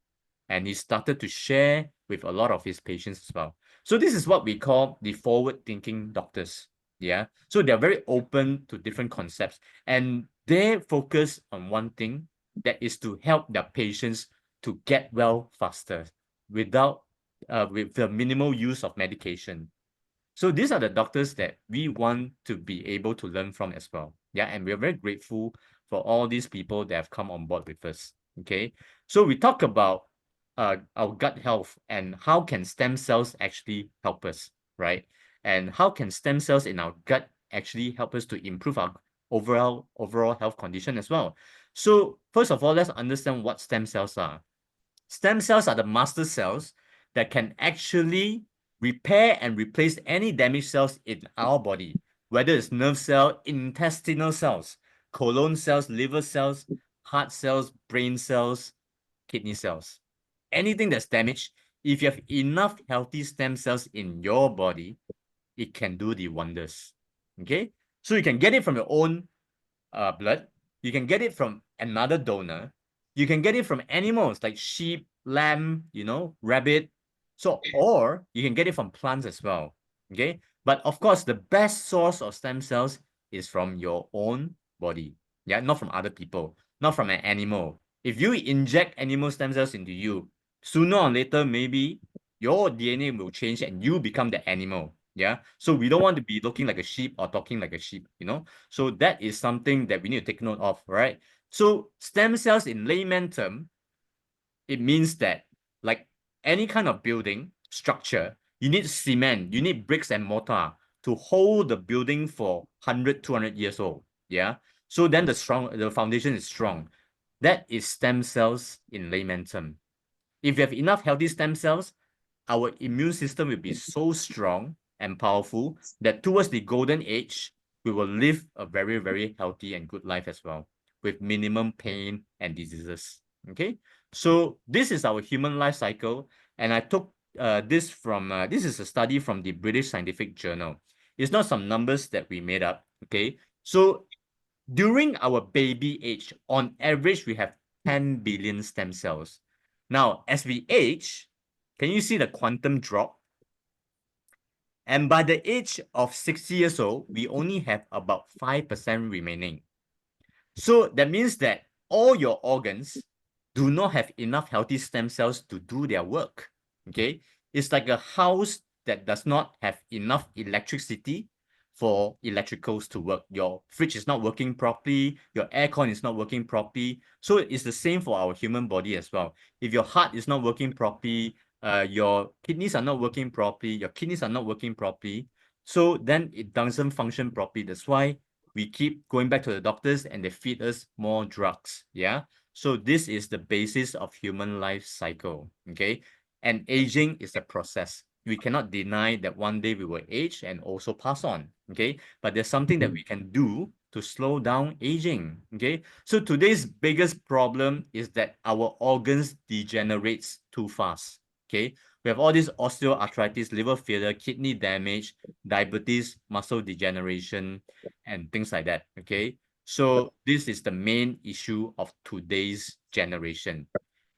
And he started to share with a lot of his patients as well. So this is what we call the forward-thinking doctors. Yeah. So they're very open to different concepts. And they focus on one thing, that is to help their patients to get well faster without with the minimal use of medication. So these are the doctors that we want to be able to learn from as well. Yeah, and we're very grateful for all these people that have come on board with us. Okay, so we talk about our gut health and how can stem cells actually help us, right? And how can stem cells in our gut actually help us to improve our overall health condition as well. So first of all, let's understand what stem cells are. Stem cells are the master cells that can actually repair and replace any damaged cells in our body, whether it's nerve cell, intestinal cells, colon cells, liver cells, heart cells, brain cells, kidney cells. Anything that's damaged, if you have enough healthy stem cells in your body, it can do the wonders. Okay? So you can get it from your own blood. You can get it from another donor. You can get it from animals like sheep, lamb, rabbit. So, or you can get it from plants as well. Okay. But of course, the best source of stem cells is from your own body. Yeah. Not from other people, not from an animal. If you inject animal stem cells into you, sooner or later, maybe your DNA will change and you become the animal. Yeah. So we don't want to be looking like a sheep or talking like a sheep, So that is something that we need to take note of, right? So stem cells in layman term, it means that like any kind of building structure, you need cement, you need bricks and mortar to hold the building for 100, 200 years old. Yeah. So then the foundation is strong. That is stem cells in layman term. If you have enough healthy stem cells, our immune system will be so strong and powerful that towards the golden age, we will live a very, very healthy and good life as well, with minimum pain and diseases. Okay, so this is our human life cycle, and I took this from this is a study from the British Scientific Journal. It's not some numbers that we made up. Okay, so during our baby age, on average, we have 10 billion stem cells. Now, as we age, can you see the quantum drop? And by the age of 60 years old, we only have about 5% remaining. So that means that all your organs do not have enough healthy stem cells to do their work. Okay, it's like a house that does not have enough electricity for electricals to work. Your fridge is not working properly, your aircon is not working properly. So it's the same for our human body as well. If your heart is not working properly, your kidneys are not working properly, your kidneys are not working properly, so then it doesn't function properly. That's why we keep going back to the doctors and they feed us more drugs. Yeah. So this is the basis of human life cycle. Okay. And aging is a process. We cannot deny that one day we will age and also pass on. Okay. But there's something that we can do to slow down aging. Okay. So today's biggest problem is that our organs degenerates too fast. Okay. We have all this osteoarthritis, liver failure, kidney damage, diabetes, muscle degeneration, and things like that. Okay. So this is the main issue of today's generation.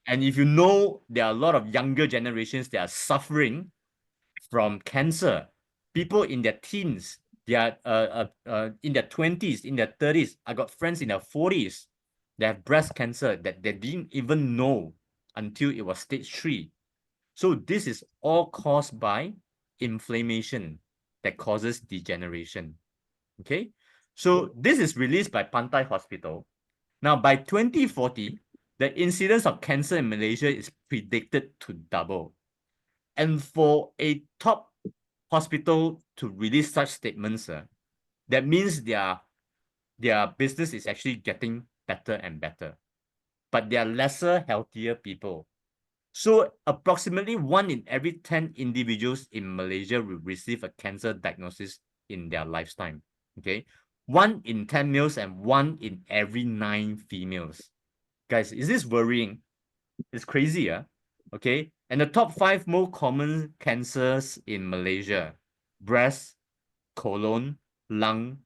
And if you know, there are a lot of younger generations that are suffering from cancer. People in their teens, they are in their 20s, in their 30s. I got friends in their 40s that have breast cancer that they didn't even know until it was stage 3. So this is all caused by inflammation that causes degeneration. Okay, so this is released by Pantai Hospital. Now, by 2040, the incidence of cancer in Malaysia is predicted to double. And for a top hospital to release such statements, that means their business is actually getting better and better. But they are lesser, healthier people. So approximately 1 in every 10 individuals in Malaysia will receive a cancer diagnosis in their lifetime. Okay, 1 in 10 males and 1 in every 9 females. Guys, is this worrying? It's crazy, okay? And the top 5 most common cancers in Malaysia: breast, colon, lung,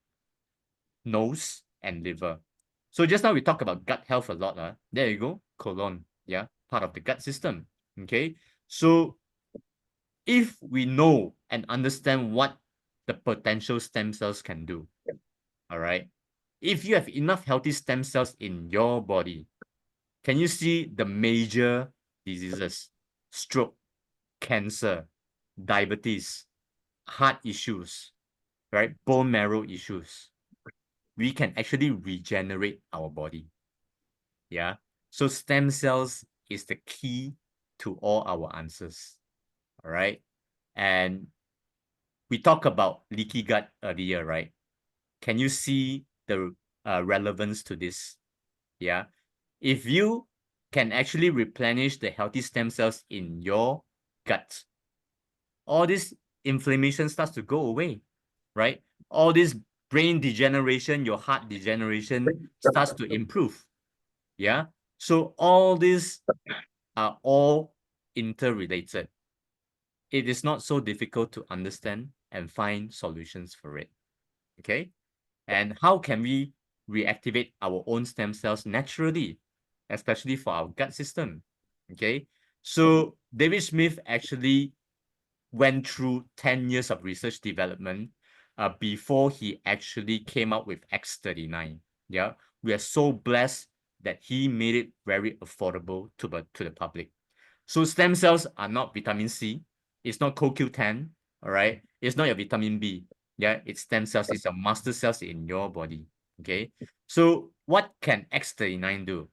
nose, and liver. So just now we talked about gut health a lot. There you go, colon, yeah, part of the gut system. Okay, so if we know and understand what the potential stem cells can do, all right, if you have enough healthy stem cells in your body, can you see the major diseases? Stroke, cancer, diabetes, heart issues, right? Bone marrow issues. We can actually regenerate our body. Yeah. So stem cells is the key to all our answers. All right. And we talked about leaky gut earlier, right? Can you see the relevance to this? Yeah. If you can actually replenish the healthy stem cells in your gut, all this inflammation starts to go away, right? All this brain degeneration, your heart degeneration starts to improve. Yeah. So all these are all interrelated. It is not so difficult to understand and find solutions for it. Okay. And how can we reactivate our own stem cells naturally, especially for our gut system? Okay. So David Smith actually went through 10 years of research development before he actually came out with X39. Yeah, we are so blessed that he made it very affordable to the public. So stem cells are not vitamin C. It's not CoQ10. All right. It's not your vitamin B. Yeah, it's stem cells. It's your master cells in your body. Okay. So what can X39 do?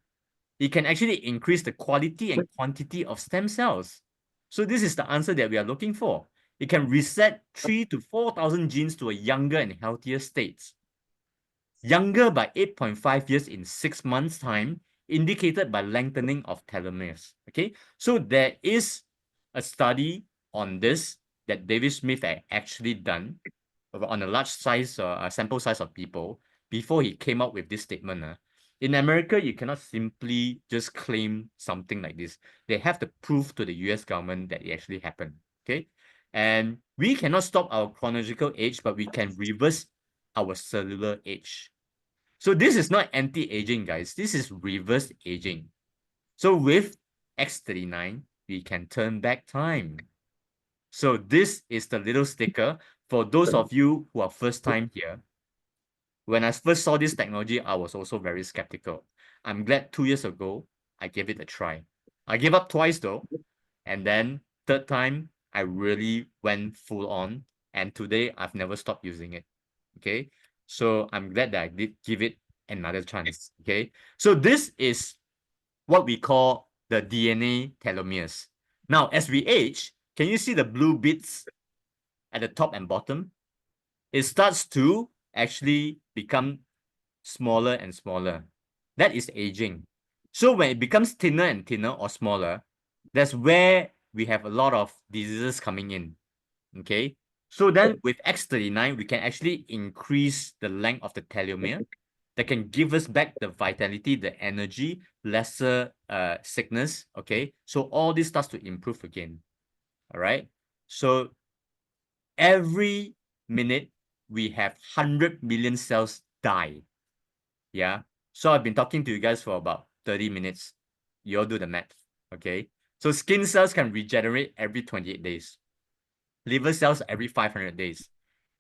It can actually increase the quality and quantity of stem cells. So this is the answer that we are looking for. It can reset 3,000 to 4,000 genes to a younger and healthier state. Younger by 8.5 years in 6 months' time, indicated by lengthening of telomeres. Okay, so there is a study on this that David Smith had actually done on a large size, sample size of people before he came up with this statement. In America, you cannot simply just claim something like this. They have to prove to the US government that it actually happened. Okay. And we cannot stop our chronological age, but we can reverse our cellular age. So this is not anti-aging, guys. This is reverse aging. So with X39, we can turn back time. So this is the little sticker for those of you who are first time here. When I first saw this technology, I was also very skeptical. I'm glad 2 years ago, I gave it a try. I gave up twice though. And then third time, I really went full on. And today, I've never stopped using it. Okay. So I'm glad that I did give it another chance. Okay. So this is what we call the DNA telomeres. Now, as we age, can you see the blue bits at the top and bottom? It starts to actually become smaller and smaller. That is aging. So when it becomes thinner and thinner or smaller, that's where we have a lot of diseases coming in. Okay. So then with X39, we can actually increase the length of the telomere that can give us back the vitality, the energy, lesser sickness. Okay. So all this starts to improve again. All right. So every minute we have 100 million cells die. Yeah. So I've been talking to you guys for about 30 minutes. You all do the math. Okay. So skin cells can regenerate every 28 days. Liver cells every 500 days.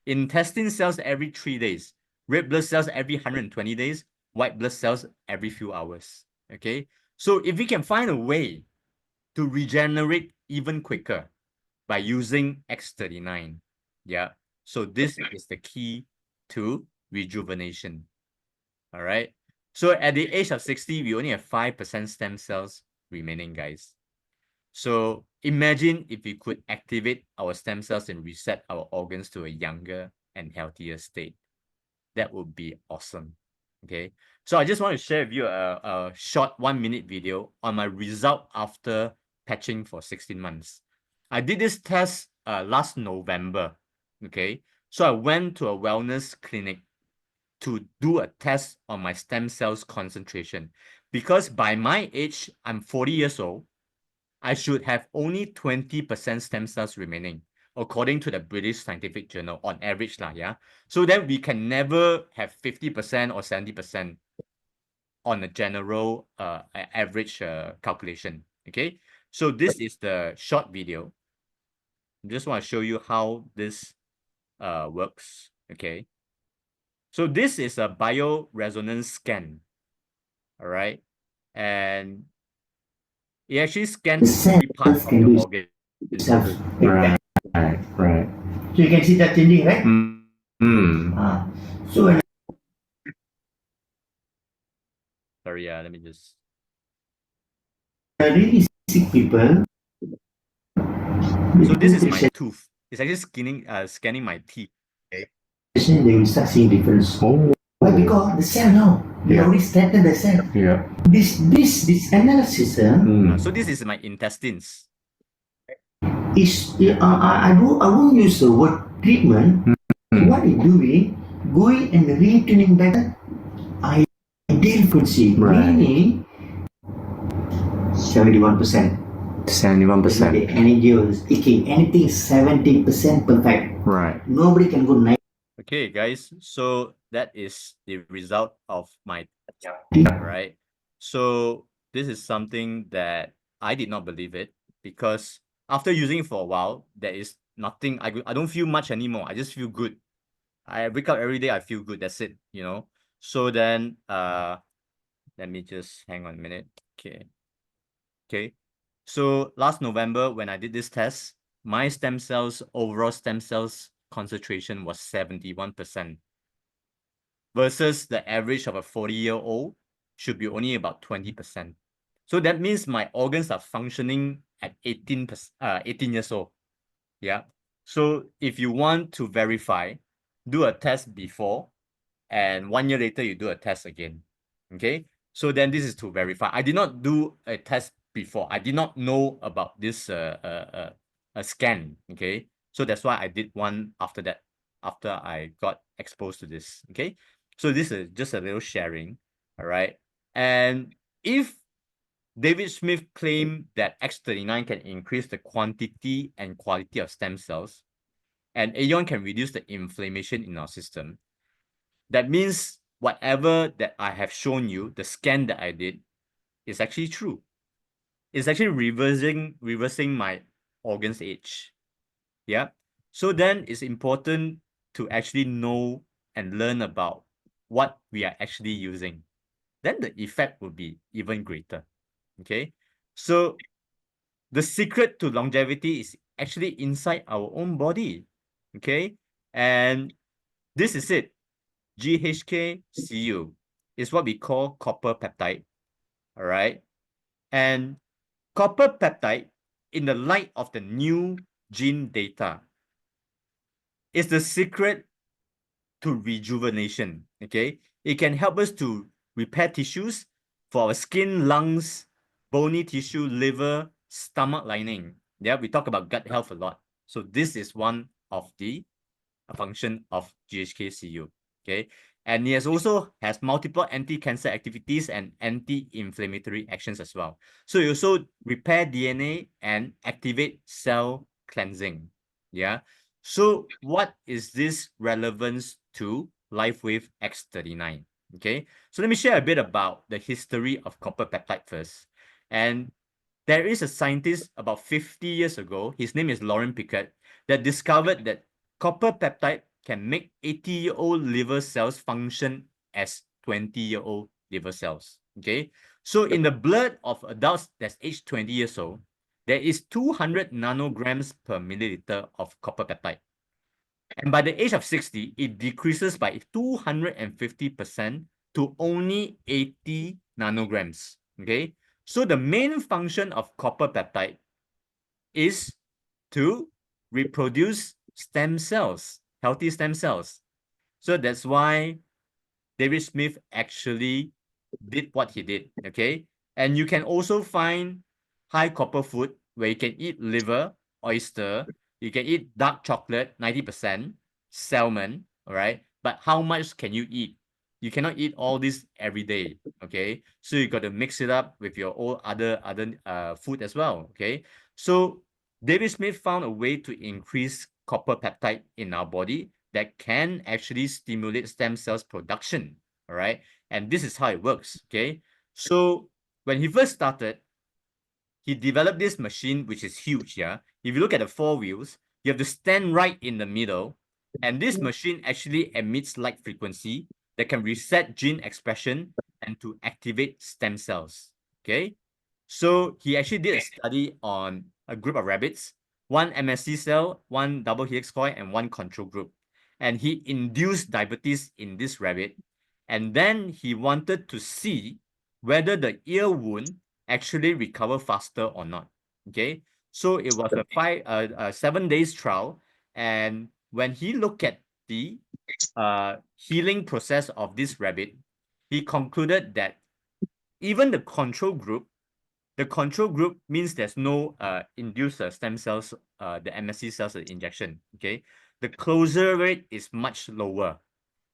Intestine cells every 3 days. Red blood cells every 120 days. White blood cells every few hours. Okay. So if we can find a way to regenerate even quicker by using X39, yeah. So this is the key to rejuvenation. All right. So at the age of 60, we only have 5% stem cells remaining, guys. So imagine if we could activate our stem cells and reset our organs to a younger and healthier state. That would be awesome. Okay. So I just want to share with you a short 1-minute video on my result after patching for 16 months. I did this test last November. Okay. So I went to a wellness clinic to do a test on my stem cells concentration. Because by my age, I'm 40 years old, I should have only 20% stem cells remaining, according to the British Scientific Journal, on average. Yeah? So then we can never have 50% or 70% on a general average calculation. Okay, so this is the short video. I just want to show you how this works. Okay, so this is a bioresonance scan. All right, and it actually scans every part of the organ. Right. So you can see that changing, right? So when sorry, let me just. really sick people. So this is my tooth. It's actually scanning my teeth. Okay. They will start seeing difference. Oh. Why? Because the cell now. They already started the cell. Yeah. This analysis. So this is my intestines. I won't use the word treatment. What it's doing, going and retuning back ideal frequency, meaning 71%. 71%. The energy was peaking. Anything 70% perfect. Right. Nobody can go 90. Okay, guys. So that is the result of my right. So this is something that I did not believe it, because after using it for a while, there is nothing. I don't feel much anymore. I just feel good. I wake up every day. I feel good. That's it. You know. So then, let me just hang on a minute. Okay. Okay. So last November, when I did this test, my overall stem cells concentration was 71%, versus the average of a 40-year-old should be only about 20%. So that means my organs are functioning at 18 years old. Yeah. So if you want to verify, do a test before, and 1 year later, you do a test again. Okay. So then this is to verify. I did not do a test before. I did not know about this a scan. Okay, so that's why I did one after that, after I got exposed to this. Okay, so this is just a little sharing. All right, and if David Smith claimed that X39 can increase the quantity and quality of stem cells, and Aeon can reduce the inflammation in our system. That means whatever that I have shown you, the scan that I did, is actually true. It's actually reversing my organs age. Yeah. So then it's important to actually know and learn about what we are actually using. Then the effect will be even greater. Okay. So the secret to longevity is actually inside our own body. Okay. And this is it. GHK-Cu is what we call copper peptide. All right. And copper peptide, in the light of the new gene data, is the secret to rejuvenation. Okay. It can help us to repair tissues for our skin, lungs, bony tissue, liver, stomach lining. Yeah, we talk about gut health a lot. So this is one of the function of GHK-Cu. Okay, and it also has multiple anti-cancer activities and anti-inflammatory actions as well. So it also repair DNA and activate cell cleansing. Yeah. So what is this relevance to LifeWave X39? Okay, so let me share a bit about the history of copper peptide first. And there is a scientist about 50 years ago, his name is Lauren Pickett, that discovered that copper peptide can make 80-year-old liver cells function as 20-year-old liver cells. Okay, so in the blood of adults that's aged 20 years old, there is 200 nanograms per milliliter of copper peptide. And by the age of 60, it decreases by 250% to only 80 nanograms. Okay, so the main function of copper peptide is to reproduce stem cells, healthy stem cells. So that's why David Smith actually did what he did. Okay, and you can also find high copper food where you can eat liver, oyster, you can eat dark chocolate, 90%, salmon, all right? But how much can you eat? You cannot eat all this every day, okay? So you got to mix it up with your all other food as well, okay? So David Smith found a way to increase copper peptide in our body that can actually stimulate stem cells production, all right? And this is how it works, okay? So when he first started, he developed this machine, which is huge, yeah? If you look at the four wheels, you have to stand right in the middle, and this machine actually emits light frequency that can reset gene expression and to activate stem cells, okay? So he actually did a study on a group of rabbits, one MSC cell, one double helix coil, and one control group. And he induced diabetes in this rabbit. And then he wanted to see whether the ear wound actually recover faster or not. Okay, so it was a 7 days trial, and when he looked at the healing process of this rabbit, he concluded that even the control group means there's no induced stem cells, the MSC cells injection. Okay, the closure rate is much lower.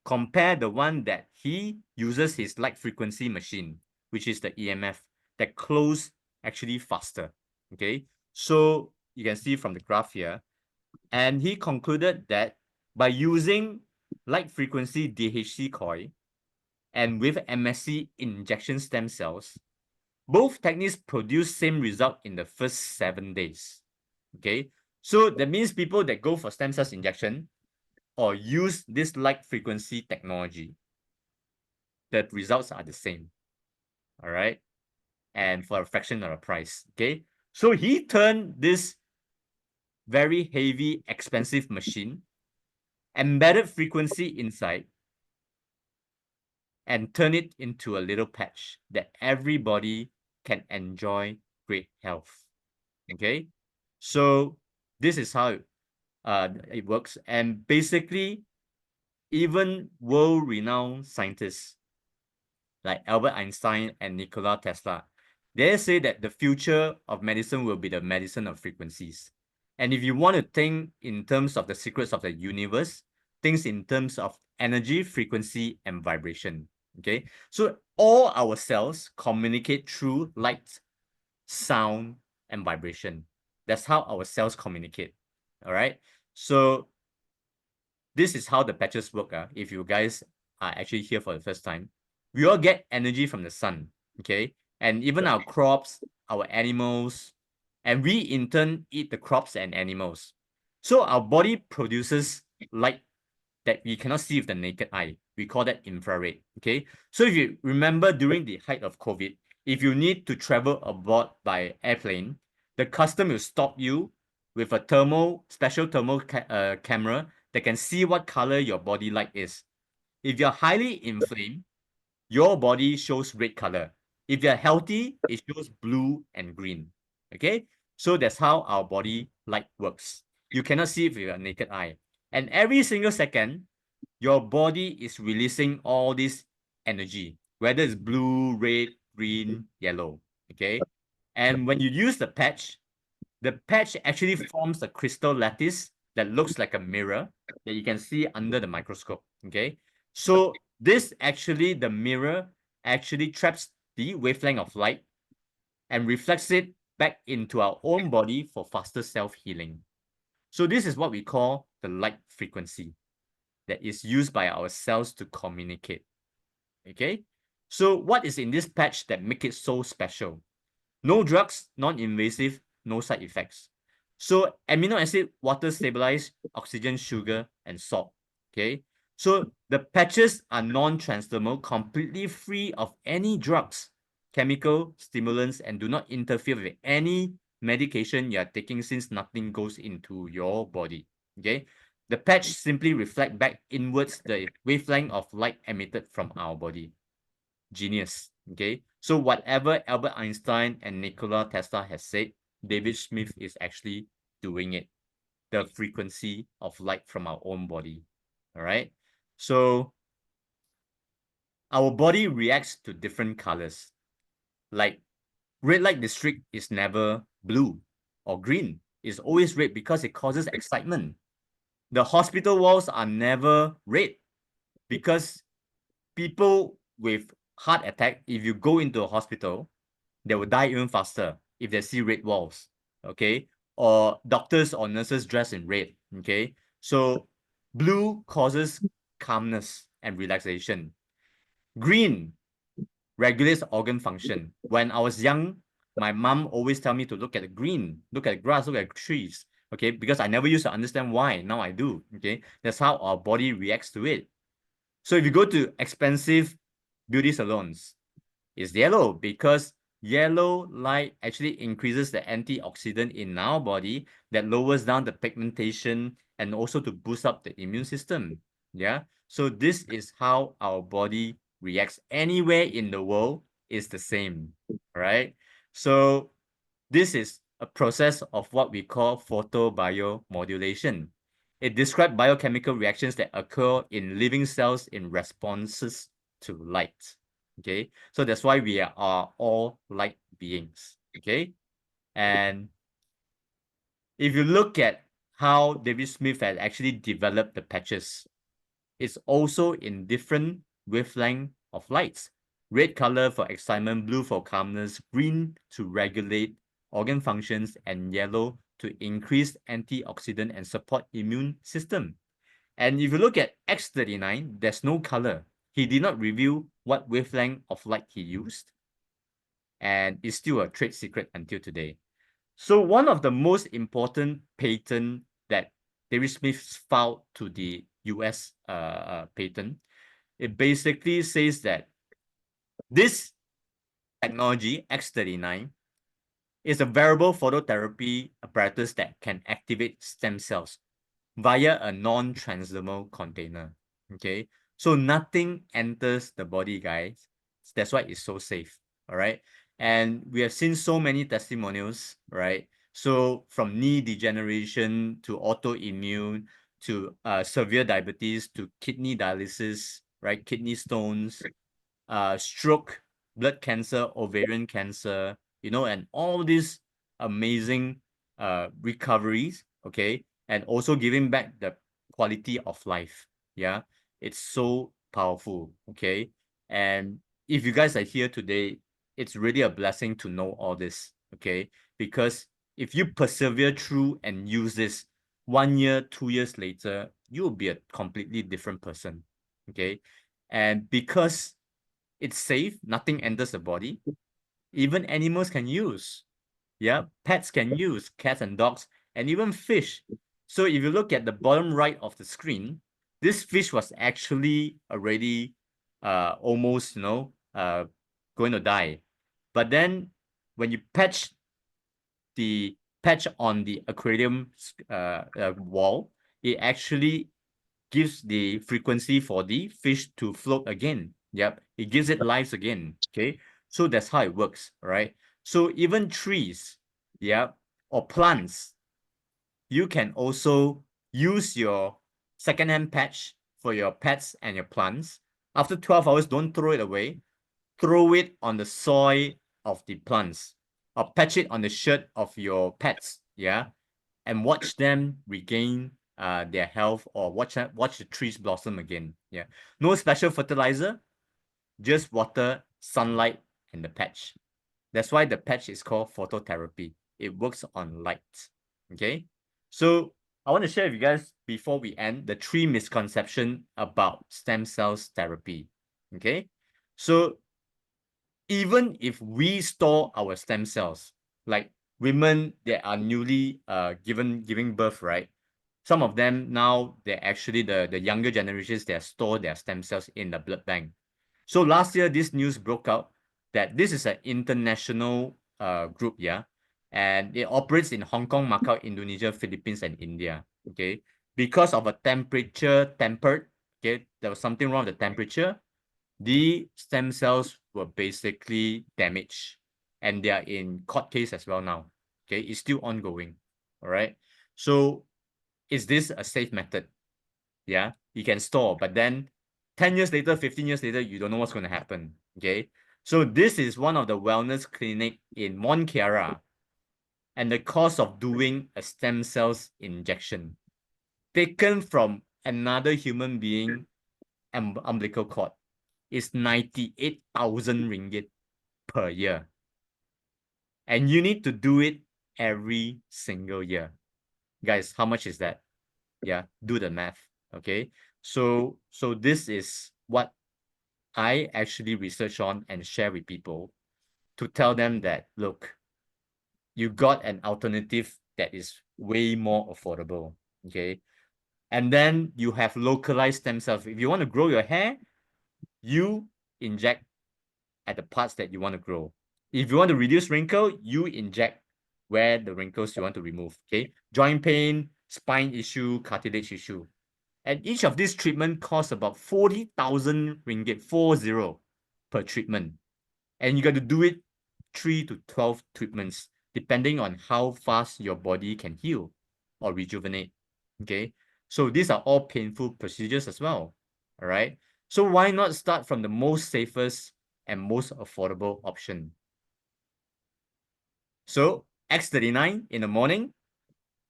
Compare the one that he uses his light frequency machine, which is the EMF, that close actually faster. Okay, so you can see from the graph here, and he concluded that by using light frequency DHC coil and with MSC injection stem cells, both techniques produce same result in the first 7 days. Okay, so that means people that go for stem cells injection or use this light frequency technology, the results are the same. All right, and for a fraction of the price. Okay, so he turned this very heavy, expensive machine, embedded frequency inside, and turn it into a little patch that everybody can enjoy great health. Okay, so this is how it works. And basically, even world-renowned scientists like Albert Einstein and Nikola Tesla, they say that the future of medicine will be the medicine of frequencies. And if you want to think in terms of the secrets of the universe, things in terms of energy, frequency, and vibration. Okay, so all our cells communicate through light, sound, and vibration. That's how our cells communicate. All right. So this is how the patches work. If you guys are actually here for the first time, we all get energy from the sun. Okay, and even our crops, our animals, and we in turn eat the crops and animals. So our body produces light that we cannot see with the naked eye. We call that infrared. Okay. So if you remember during the height of COVID, if you need to travel abroad by airplane, the custom will stop you with a special thermal camera that can see what color your body light is. If you're highly inflamed, your body shows red color. If you're healthy, it shows blue and green. Okay. So that's how our body light works. You cannot see it with your naked eye. And every single second, your body is releasing all this energy, whether it's blue, red, green, yellow. Okay. And when you use the patch actually forms a crystal lattice that looks like a mirror that you can see under the microscope. Okay. So the mirror actually traps the wavelength of light and reflects it back into our own body for faster self-healing. So this is what we call the light frequency that is used by our cells to communicate. Okay, so what is in this patch that make it so special? No drugs, non-invasive, no side effects. So amino acid, water stabilize, oxygen, sugar, and salt. Okay, so the patches are non-transdermal, completely free of any drugs, chemical, stimulants, and do not interfere with any medication you are taking, since nothing goes into your body. Okay, the patch simply reflect back inwards the wavelength of light emitted from our body. Genius. Okay, so whatever Albert Einstein and Nikola Tesla has said, David Smith is actually doing it. The frequency of light from our own body. All right. So our body reacts to different colors. Like red light district is never blue or green. It's always red because it causes excitement. The hospital walls are never red because people with heart attack, if you go into a hospital, they will die even faster if they see red walls. Okay. Or doctors or nurses dressed in red. Okay. So blue causes calmness and relaxation. Green regulates organ function. When I was young, my mom always tell me to look at the green, look at the grass, look at trees. Okay, because I never used to understand why. Now I do. Okay, that's how our body reacts to it. So if you go to expensive beauty salons, it's yellow because yellow light actually increases the antioxidant in our body that lowers down the pigmentation and also to boost up the immune system. Yeah. So this is how our body reacts anywhere in the world is the same. Right. So this is a process of what we call photobiomodulation. It describes biochemical reactions that occur in living cells in responses to light. Okay, so that's why we are all light beings. Okay, and if you look at how David Smith had actually developed the patches, it's also in different wavelength of lights. Red color for excitement, blue for calmness, green to regulate organ functions, and yellow to increase antioxidant and support immune system. And if you look at X39, there's no color. He did not reveal what wavelength of light he used, and it's still a trade secret until today. So one of the most important patent that David Smith filed to the US patent, it basically says that this technology, X39, is a wearable phototherapy apparatus that can activate stem cells via a non-transdermal container. Okay, so nothing enters the body, guys. That's why it's so safe. All right, and we have seen so many testimonials, right? So from knee degeneration to autoimmune to severe diabetes to kidney dialysis, right? Kidney stones, stroke, blood cancer, ovarian cancer, and all these amazing recoveries okay, and also giving back the quality of life. Yeah, it's so powerful, okay. And if you guys are here today, it's really a blessing to know all this, okay, because if you persevere through and use this 1 year, 2 years later, you will be a completely different person, okay. And because it's safe, nothing enters the body, even animals can use. Yeah, pets can use, cats and dogs, and even fish. So if you look at the bottom right of the screen, this fish was actually already almost, going to die. But then when you patch on the aquarium wall, it actually gives the frequency for the fish to float again. Yep, it gives it lives again. Okay, so that's how it works, right? So even trees, yeah, or plants, you can also use your secondhand patch for your pets and your plants. After 12 hours, don't throw it away. Throw it on the soil of the plants, or patch it on the shirt of your pets, yeah, and watch them regain their health, or watch the trees blossom again. Yeah, no special fertilizer, just water, sunlight, and the patch. That's why the patch is called phototherapy. It works on light. Okay, so I want to share with you guys before we end the 3 misconceptions about stem cells therapy. Okay, so even if we store our stem cells, like women that are newly giving birth, right? Some of them now, they're actually the younger generations, they store their stem cells in the blood bank. So last year, this news broke out that this is an international group, yeah, and it operates in Hong Kong, Macau, Indonesia, Philippines, and India. Okay, because of a tempered, okay, there was something wrong with the temperature. The stem cells were basically damaged, and they are in court case as well now. Okay, it's still ongoing. All right. So is this a safe method? Yeah, you can store, but then 10 years later, 15 years later, you don't know what's going to happen. Okay. So this is one of the wellness clinic in Mont Kiara, and the cost of doing a stem cells injection taken from another human being umbilical cord is 98,000 ringgit per year. And you need to do it every single year. Guys, how much is that? Yeah, do the math. Okay. So this is what I actually research on and share with people to tell them that, look, you got an alternative that is way more affordable. Okay. And then you have localized stem cells. If you want to grow your hair, you inject at the parts that you want to grow. If you want to reduce wrinkle, you inject where the wrinkles you want to remove. Okay, joint pain, spine issue, cartilage issue. And each of these treatment costs about 40,000 ringgit, 40 per treatment. And you got to do it 3 to 12 treatments, depending on how fast your body can heal or rejuvenate. Okay, so these are all painful procedures as well. All right, so why not start from the most safest and most affordable option? So X39 in the morning,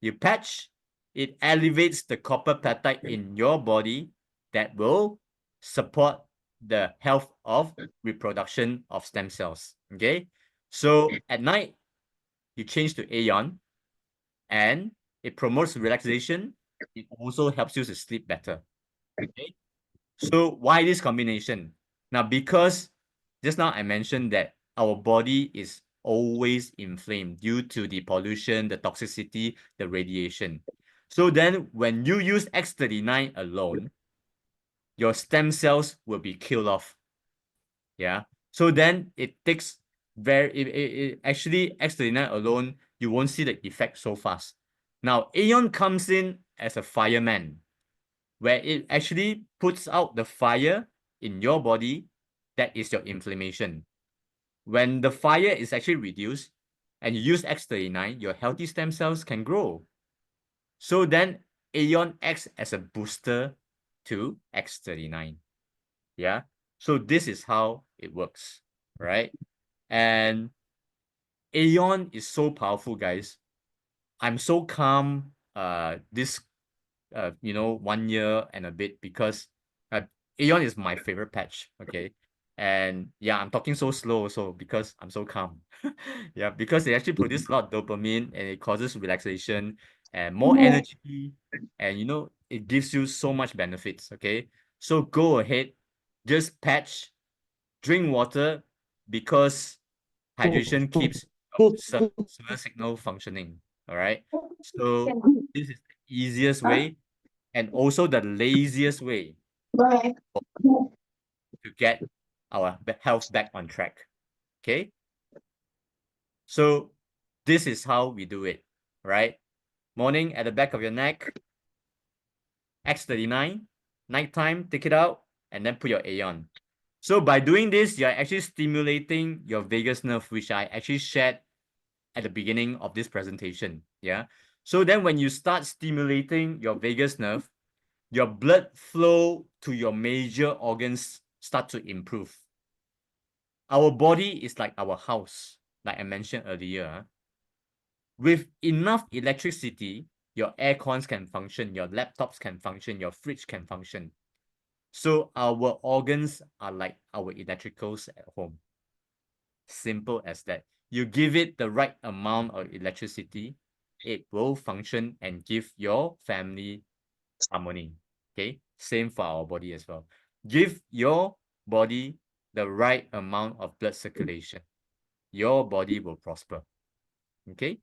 you patch, it elevates the copper peptide in your body that will support the health of reproduction of stem cells. Okay, so at night, you change to Aeon, and it promotes relaxation. It also helps you to sleep better. Okay, so why this combination? Now, because just now I mentioned that our body is always inflamed due to the pollution, the toxicity, the radiation. So then when you use X39 alone, your stem cells will be killed off. Yeah. So then it takes actually X39 alone, you won't see the effect so fast. Now, Aeon comes in as a fireman, where it actually puts out the fire in your body that is your inflammation. When the fire is actually reduced and you use X39, your healthy stem cells can grow. So then Aeon acts as a booster to X39. Yeah. So this is how it works, right? And Aeon is so powerful, guys. I'm so calm this 1 year and a bit, because Aeon is my favorite patch. Okay. And yeah, I'm talking so slow also because I'm so calm. Yeah, because it actually produces a lot of dopamine and it causes relaxation and more energy. And it gives you so much benefits. Okay. So go ahead, just patch, drink water, because hydration keeps cellular signal functioning. All right. So this is the easiest way and also the laziest way to get our health back on track. Okay. So this is how we do it, right? Morning at the back of your neck, X39, nighttime, take it out, and then put your A on. So by doing this, you're actually stimulating your vagus nerve, which I actually shared at the beginning of this presentation. Yeah. So then when you start stimulating your vagus nerve, your blood flow to your major organs start to improve. Our body is like our house, like I mentioned earlier. With enough electricity, your air cons can function, your laptops can function, your fridge can function. So our organs are like our electricals at home. Simple as that. You give it the right amount of electricity, it will function and give your family harmony. Okay, same for our body as well. Give your body the right amount of blood circulation, your body will prosper. Okay,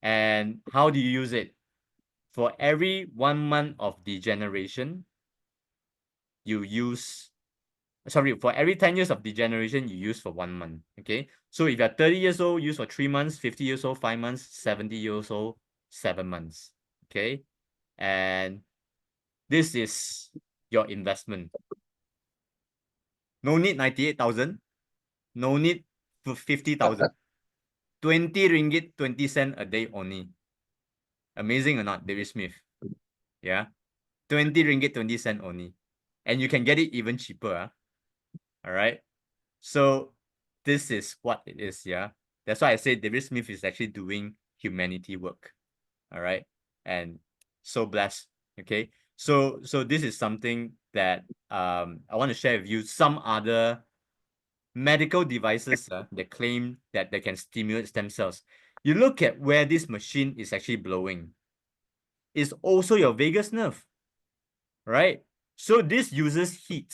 and how do you use it? For every 1 month of degeneration, for every 10 years of degeneration, you use for 1 month. Okay, so if you're 30 years old, use for 3 months, 50 years old, 5 months, 70 years old, 7 months. Okay, and this is your investment. No need 98,000. No need 50,000. 20 ringgit, 20 cent a day only. Amazing or not, David Smith? Yeah. 20 ringgit, 20 cent only. And you can get it even cheaper. All right. So this is what it is. Yeah. That's why I say David Smith is actually doing humanity work. All right. And so blessed. Okay. So this is something that I want to share with you. Some other medical devices that claim that they can stimulate stem cells. You look at where this machine is actually blowing. It's also your vagus nerve, right? So this uses heat,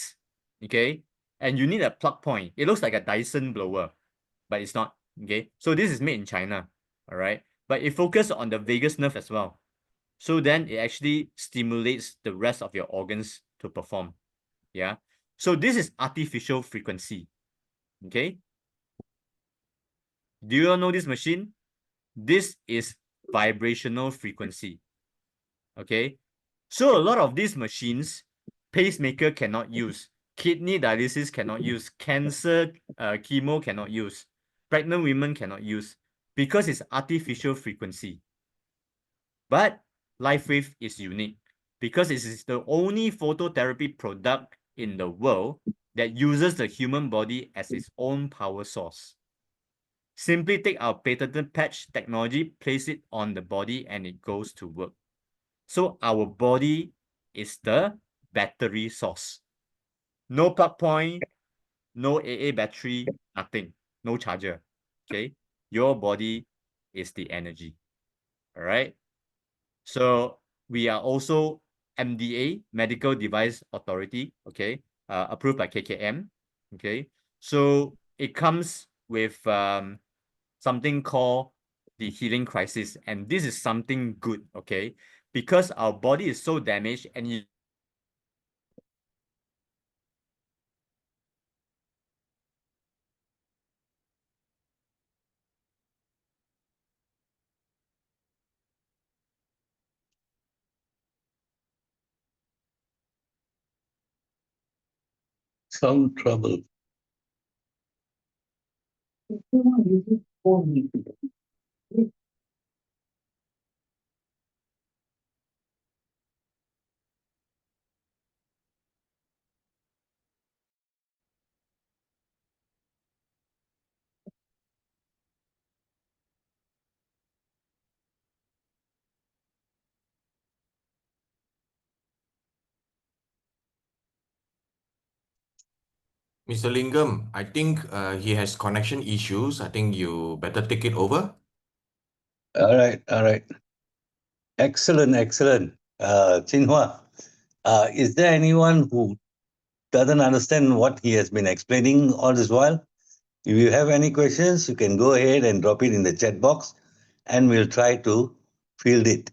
okay? And you need a plug point. It looks like a Dyson blower, but it's not, okay? So this is made in China, all right? But it focuses on the vagus nerve as well. So then it actually stimulates the rest of your organs to perform, yeah? So this is artificial frequency, okay? Do you all know this machine? This is vibrational frequency. Okay. So a lot of these machines, pacemaker cannot use, kidney dialysis cannot use, cancer chemo cannot use, pregnant women cannot use, because it's artificial frequency. But LifeWave is unique because it is the only phototherapy product in the world that uses the human body as its own power source. Simply take our patented patch technology, place it on the body, and it goes to work. So our body is the battery source. No plug point, no AA battery, nothing. No charger. Okay. Your body is the energy. All right. So we are also MDA, Medical Device Authority. Okay. Approved by KKM. Okay. So it comes with something called the healing crisis. And this is something good, okay? Because our body is so damaged and you Sound trouble. Mr. Lingam, I think he has connection issues. I think you better take it over. All right, all right. Excellent, excellent. Chin Hua, is there anyone who doesn't understand what he has been explaining all this while? If you have any questions, you can go ahead and drop it in the chat box and we'll try to field it.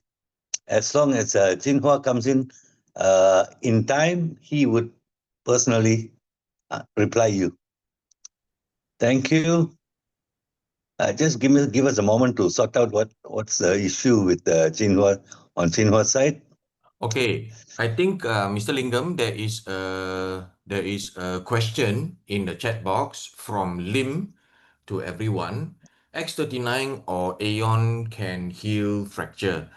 As long as Chin Hua comes in time, he would personally reply you. Thank you. Just give us a moment to sort out what's the issue with Chin Hua on Chin Hua's side. Okay, I think Mr. Lingam, there is a question in the chat box from Lim to everyone. X39 or Aeon can heal fracture.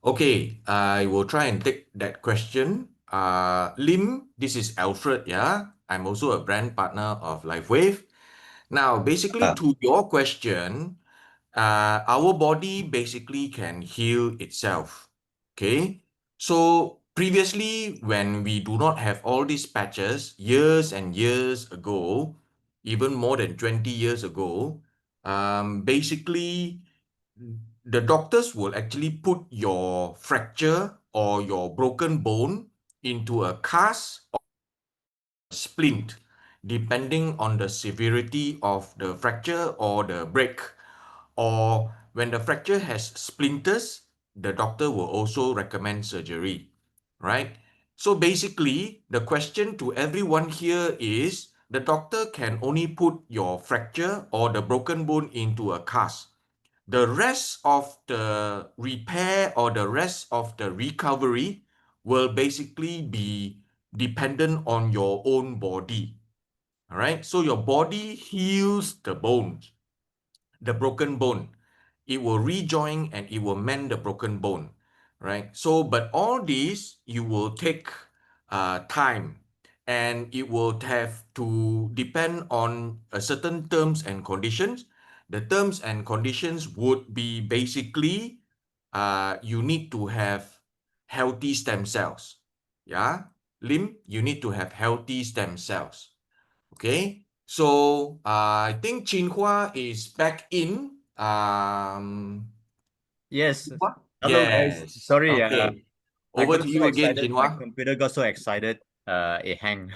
Okay, I will try and take that question. Lim, this is Alfred, yeah? I'm also a brand partner of LifeWave. Now, basically to your question, our body basically can heal itself, okay? So previously, when we do not have all these patches, years and years ago, even more than 20 years ago, basically, the doctors will actually put your fracture or your broken bone into a cast or splint, depending on the severity of the fracture or the break. Or when the fracture has splinters, the doctor will also recommend surgery, right? So basically, the question to everyone here is the doctor can only put your fracture or the broken bone into a cast. The rest of the repair or the rest of the recovery will basically be dependent on your own body. All right. So your body heals the bones, the broken bone. It will rejoin and it will mend the broken bone, right? So, but all these you will take time, and it will have to depend on a certain terms and conditions. The terms and conditions would be basically you need to have healthy stem cells. Yeah, Lim, you need to have healthy stem cells. Okay, so I think Chin Hua is back in. Yes. What? Hello, guys. Yes. Sorry, Okay. I Over got to so you again, excited. Chin My Hua. computer got so excited. It hang.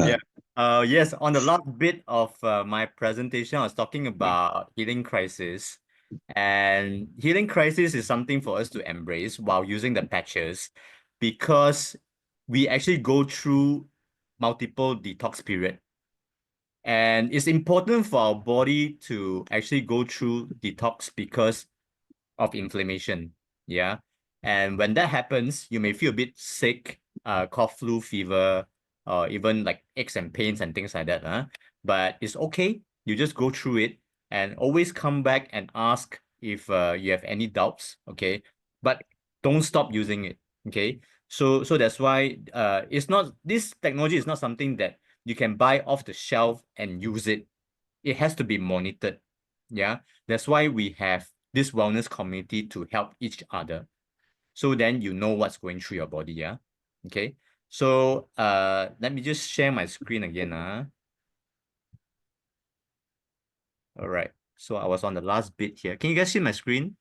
Yeah. Yes. On the last bit of my presentation, I was talking about healing crisis, and healing crisis is something for us to embrace while using the patches, because we actually go through multiple detox period. And it's important for our body to actually go through detox because of inflammation. Yeah. And when that happens, you may feel a bit sick, cough, flu, fever, or even like aches and pains and things like that. But it's okay. You just go through it and always come back and ask if you have any doubts. Okay. But don't stop using it. Okay. So that's why it's not, this technology is not something that you can buy off the shelf and use it. It has to be monitored. Yeah. That's why we have this wellness community to help each other. So then you know what's going through your body. Yeah. Okay. So let me just share my screen again. All right. So I was on the last bit here. Can you guys see my screen?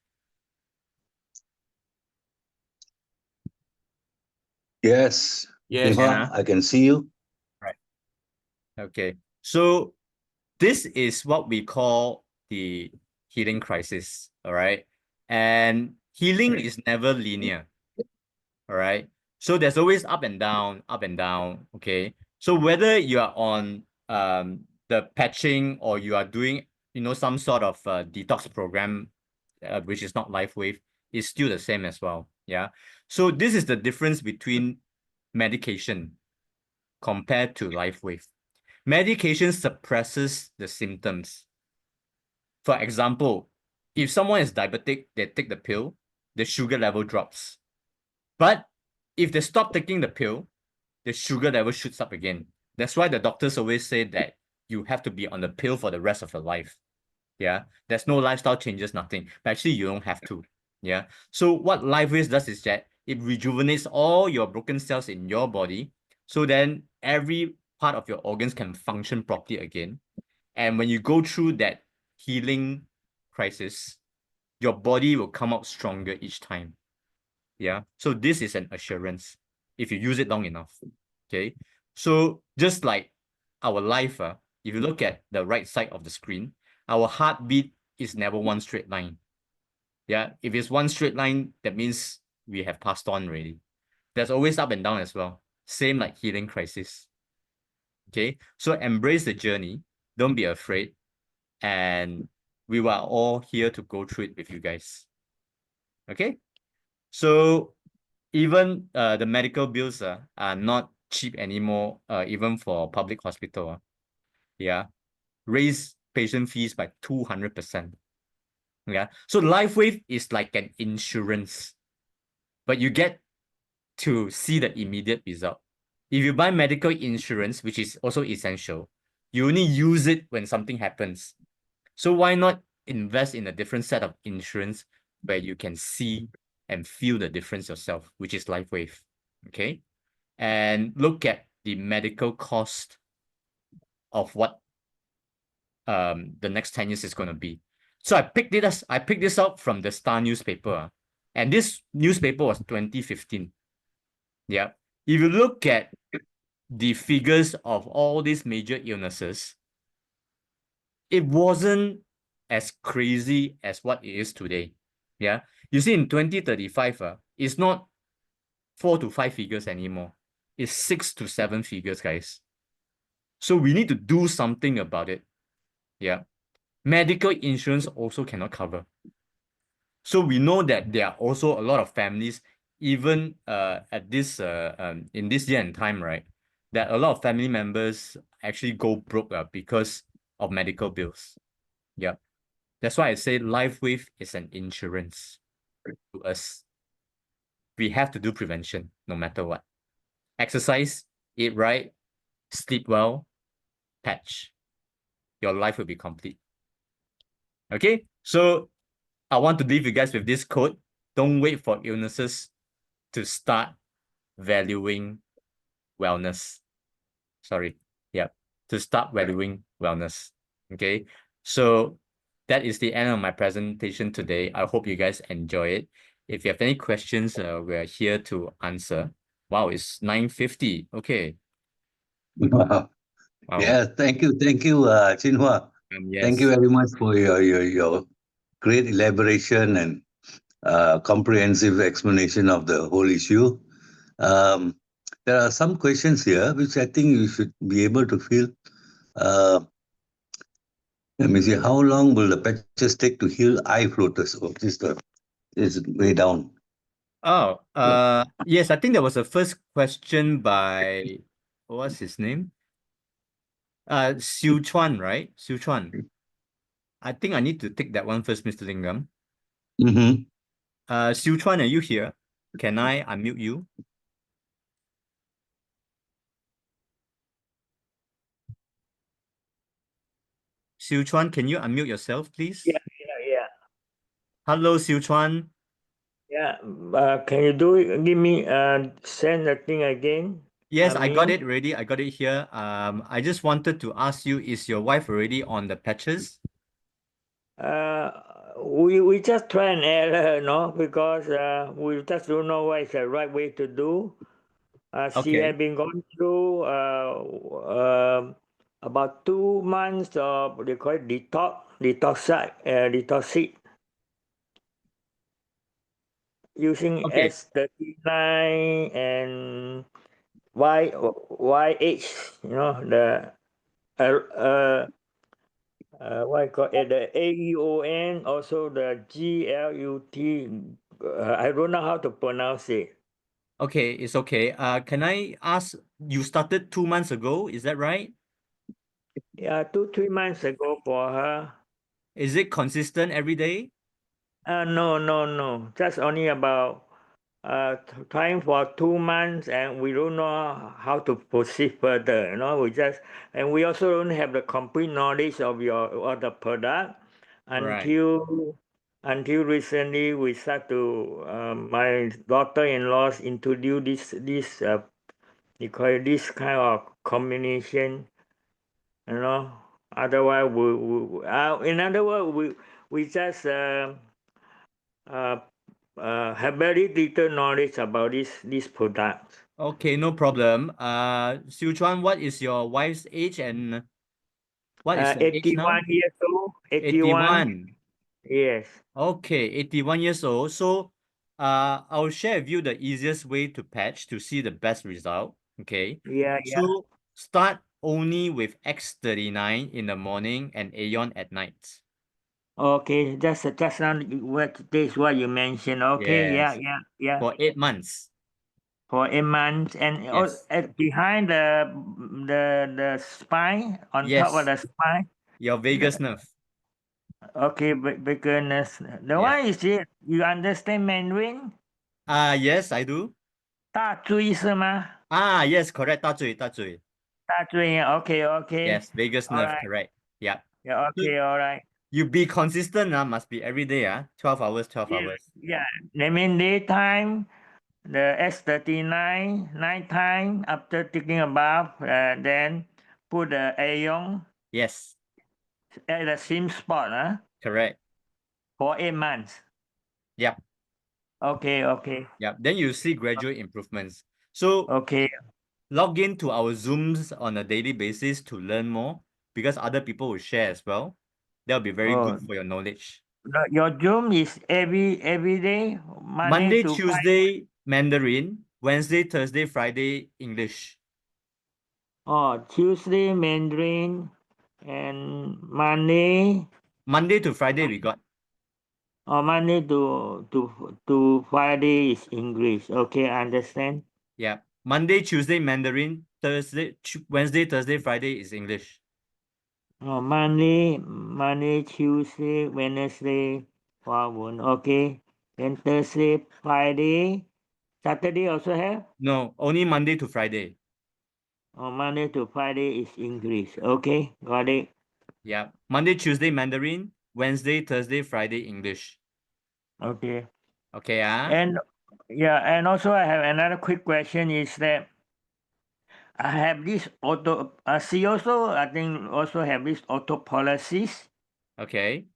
Yes. Yes. Chin Hua, I can see you. Right. Okay. So this is what we call the healing crisis. All right. And healing is never linear. All right. So there's always up and down, up and down. Okay. So whether you are on the patching or you are doing, some sort of detox program, which is not LifeWave, is still the same as well. Yeah. So this is the difference between medication compared to LifeWave. Medication suppresses the symptoms. For example, if someone is diabetic, they take the pill, the sugar level drops. But if they stop taking the pill, the sugar level shoots up again. That's why the doctors always say that you have to be on the pill for the rest of your life. Yeah. There's no lifestyle changes, nothing. But actually, you don't have to. Yeah. So what LifeWave does is that it rejuvenates all your broken cells in your body, So then every part of your organs can function properly again. And when you go through that healing crisis, your body will come out stronger each time. Yeah. So this is an assurance if you use it long enough. Okay. So just like our life, if you look at the right side of the screen, our heartbeat is never one straight line. Yeah. If it's one straight line, that means we have passed on already. There's always up and down as well. Same like healing crisis. Okay. So embrace the journey. Don't be afraid. And we are all here to go through it with you guys. Okay. So even the medical bills are not cheap anymore, even for public hospital. Yeah. Raise patient fees by 200%. Yeah. So LifeWave is like an insurance, but you get to see the immediate result. If you buy medical insurance, which is also essential, you only use it when something happens. So why not invest in a different set of insurance where you can see and feel the difference yourself, which is LifeWave. Okay. And look at the medical cost of what the next 10 years is going to be. So I picked this up from the Star newspaper. And this newspaper was 2015. Yeah. If you look at the figures of all these major illnesses, it wasn't as crazy as what it is today. Yeah. You see, in 2035, it's not 4 to 5 figures anymore. It's 6 to 7 figures, guys. So we need to do something about it. Yeah. Medical insurance also cannot cover. So we know that there are also a lot of families, even at this in this year and time, right? That a lot of family members actually go broke because of medical bills. Yeah. That's why I say LifeWave is an insurance to us. We have to do prevention no matter what. Exercise, eat right, sleep well, patch. Your life will be complete. Okay, so I want to leave you guys with this quote. Don't wait for illnesses to start valuing wellness. Sorry. Yeah. To start valuing wellness. Okay. So that is the end of my presentation today. I hope you guys enjoy it. If you have any questions, we're here to answer. Wow, it's 9:50. Okay. Wow. Wow. Yeah, thank you, Chin Hua. Thank you Yes. very much for your great elaboration and comprehensive explanation of the whole issue. There are some questions here which I think you should be able to fill. Let me see. How long will the patches take to heal eye floaters? Oh, this is way down. Oh, yes, I think there was a first question by, what's his name? Siu Chuan, right? Siu Chuan. I think I need to take that one first, Mr. Lingam. Mm-hmm. Siu Chuan, are you here? Can I unmute you? Siu Chuan, can you unmute yourself, please? Yeah. Hello, Siu Chuan. Yeah. Can you give me send the thing again? Yes, I got it ready. I got it here. I just wanted to ask you, is your wife already on the patches? We just try and error, because we just don't know what is the right way to do. She Okay. had been going through about 2 months of, they call it detoxic, using Okay. S39 and YH, the what I call it, the AEON, also the GLUT. I don't know how to pronounce it. Okay, it's okay. Can I ask, you started 2 months ago, is that right? Yeah, 3 months ago for her. Is it consistent every day? No. Just only about trying for 2 months, and we don't know how to proceed further. We also don't have the complete knowledge of the product Right. until recently we start to my daughter-in-law introduce this you call it this kind of combination, you know. Otherwise, in other words, we just have very little knowledge about this product. Okay, no problem. Siu Chuan, what is your wife's age and what is the age now? 81 years old. 81. 81. Yes. Okay, 81 years old. So, I'll share with you the easiest way to patch to see the best result. Okay. Yeah. So, start only with X39 in the morning and Aeon at night. Okay, that's not what this is what you mentioned. Okay, Yes. yeah. For 8 months. For 8 months, and Yes. behind the spine, on top of Yes. the spine. Your vagus nerve. Okay, beginners. The Yeah. one is it. You understand Mandarin? Yes, I do. 大椎是吗？ Yes, correct. 大椎. 大椎 okay. Yes, vagus All nerve, right. correct. Yeah. Yeah, So, okay, all right. you be consistent, must be every day, 12 hours, 12 hours. Yeah. I mean daytime, the S39, nighttime, after taking a bath, then put the Aeon Yes, at the same spot, correct. for 8 months. Yep. Okay. Yep. Then you see gradual improvements. So Okay. log in to our Zooms on a daily basis to learn more because other people will share as well. That'll be very Oh, good for your knowledge. your Zoom is every day, Monday Monday, to Friday. Tuesday, Mandarin. Wednesday, Thursday, Friday, English. Oh, Tuesday Mandarin and Monday. Monday to Friday we got. Oh, Monday to Friday is English. Okay, I understand. Yeah. Monday, Tuesday, Mandarin. Wednesday, Thursday, Friday is English. Oh, Monday, Tuesday, Wednesday, Huawun. Okay. Then Thursday, Friday, Saturday also have? No, only Monday to Friday. Oh, Monday to Friday is English. Okay, got it. Yeah. Monday, Tuesday, Mandarin. Wednesday, Thursday, Friday, English. Okay. Okay, And also I have another quick question is that I have this she also, I think, also have this autopolysis. Okay.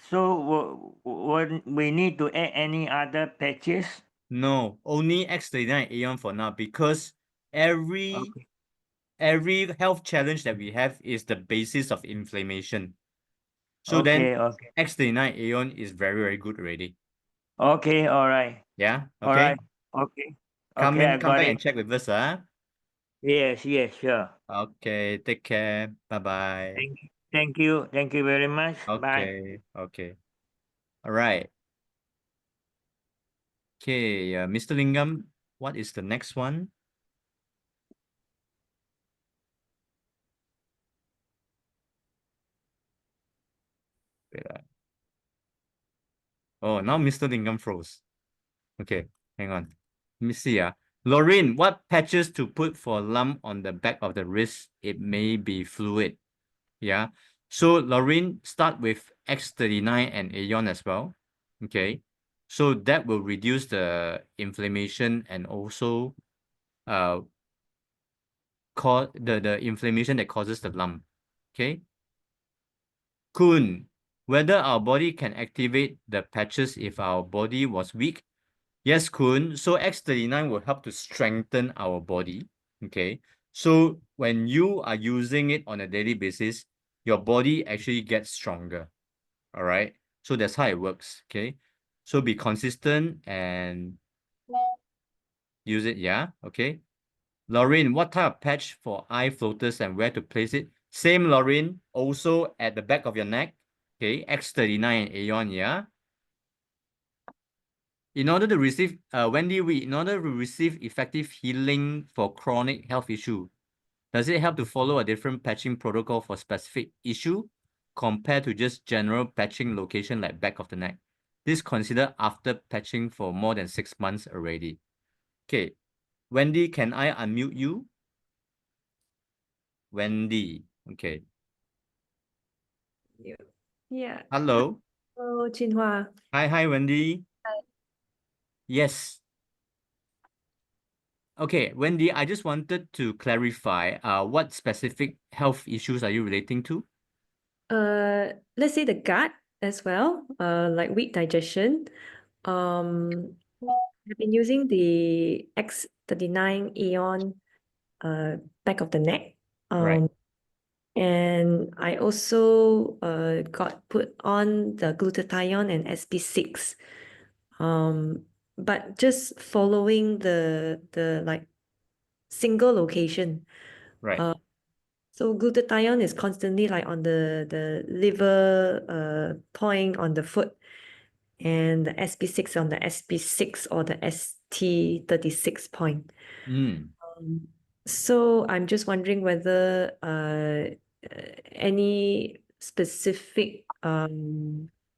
So would we need to add any other patches? No, only X39 Aeon for now because every health challenge that we have is the basis of inflammation. So then Okay. X39 Aeon is very, very good already. Okay, all right. Yeah, All okay. right. Okay. Come I come got back it. and check with us, Yes, sure. Okay, take care. Bye-bye. Thank you very much. Bye. Okay. All right. Okay, Mr. Lingam, what is the next one? Wait, Oh, now Mr. Lingam froze. Okay, hang on. Let me see. Lorraine, what patches to put for lump on the back of the wrist? It may be fluid. Yeah. So Lorraine, start with X39 and Aeon as well. Okay. So that will reduce the inflammation and also cause the inflammation that causes the lump. Okay. Kun, whether our body can activate the patches if our body was weak. Yes, Kun. So X39 will help to strengthen our body. Okay. So when you are using it on a daily basis, your body actually gets stronger. All right. So that's how it works. Okay. So be consistent and use it. Yeah. Okay. Lauren, what type of patch for eye floaters and where to place it? Same, Lauren, also at the back of your neck. Okay. X39 and Aeon. Yeah. In order to receive, Wendy Wee, in order to receive effective healing for chronic health issue, does it help to follow a different patching protocol for specific issue compared to just general patching location like back of the neck? This considered after patching for more than 6 months already. Okay, Wendy, can I unmute you? Wendy, okay. Yeah. Hello. Hello, Chin Hua. Hi, Wendy. Hi. Yes. Okay, Wendy, I just wanted to clarify, what specific health issues are you relating to? Let's say the gut as well, like weak digestion. I've been using the X39 Aeon back of the neck. Right. And I also got put on the glutathione and SB6. But just following the like single location. Right. So glutathione is constantly like on the liver point on the foot, and the SB6 on the SB6 or the ST36 point. Mm. So I'm just wondering whether any specific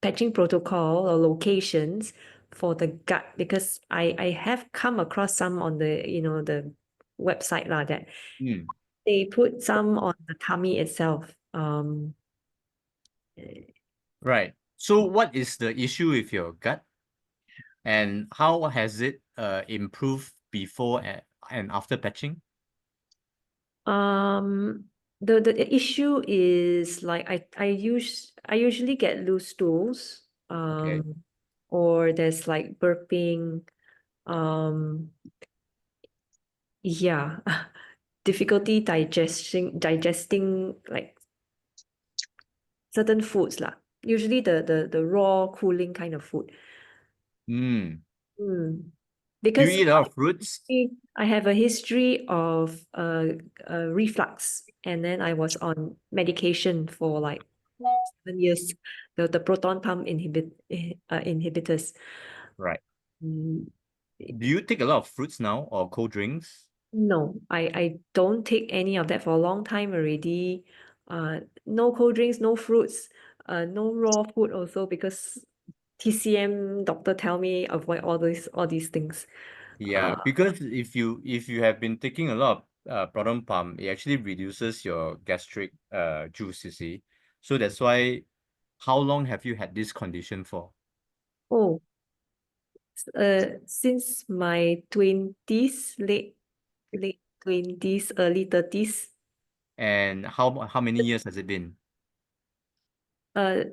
patching protocol or locations for the gut, because I have come across some on the the website lah, that Mm. they put some on the tummy itself. Right. So what is the issue with your gut? And how has it improved before and after patching? The issue is like I usually get loose stools, Okay. or there's like burping, yeah, difficulty digesting like certain foods lah. Usually the raw cooling kind of food. Mm. Mm. Do you Because eat a lot of fruits? I have a history of reflux, and then I was on medication for like 7 years, the proton pump inhibitors. Right. Mm, Do you take a lot of fruits now or cold drinks? No, I don't take any of that for a long time already. No cold drinks, no fruits, no raw food also, because TCM doctor tell me avoid all these things. Yeah, because if you have been taking a lot of proton pump, it actually reduces your gastric juice, you see. So that's why, how long have you had this condition for? Oh, since my 20s, late 20s, early 30s. And how many years has it been? Uh,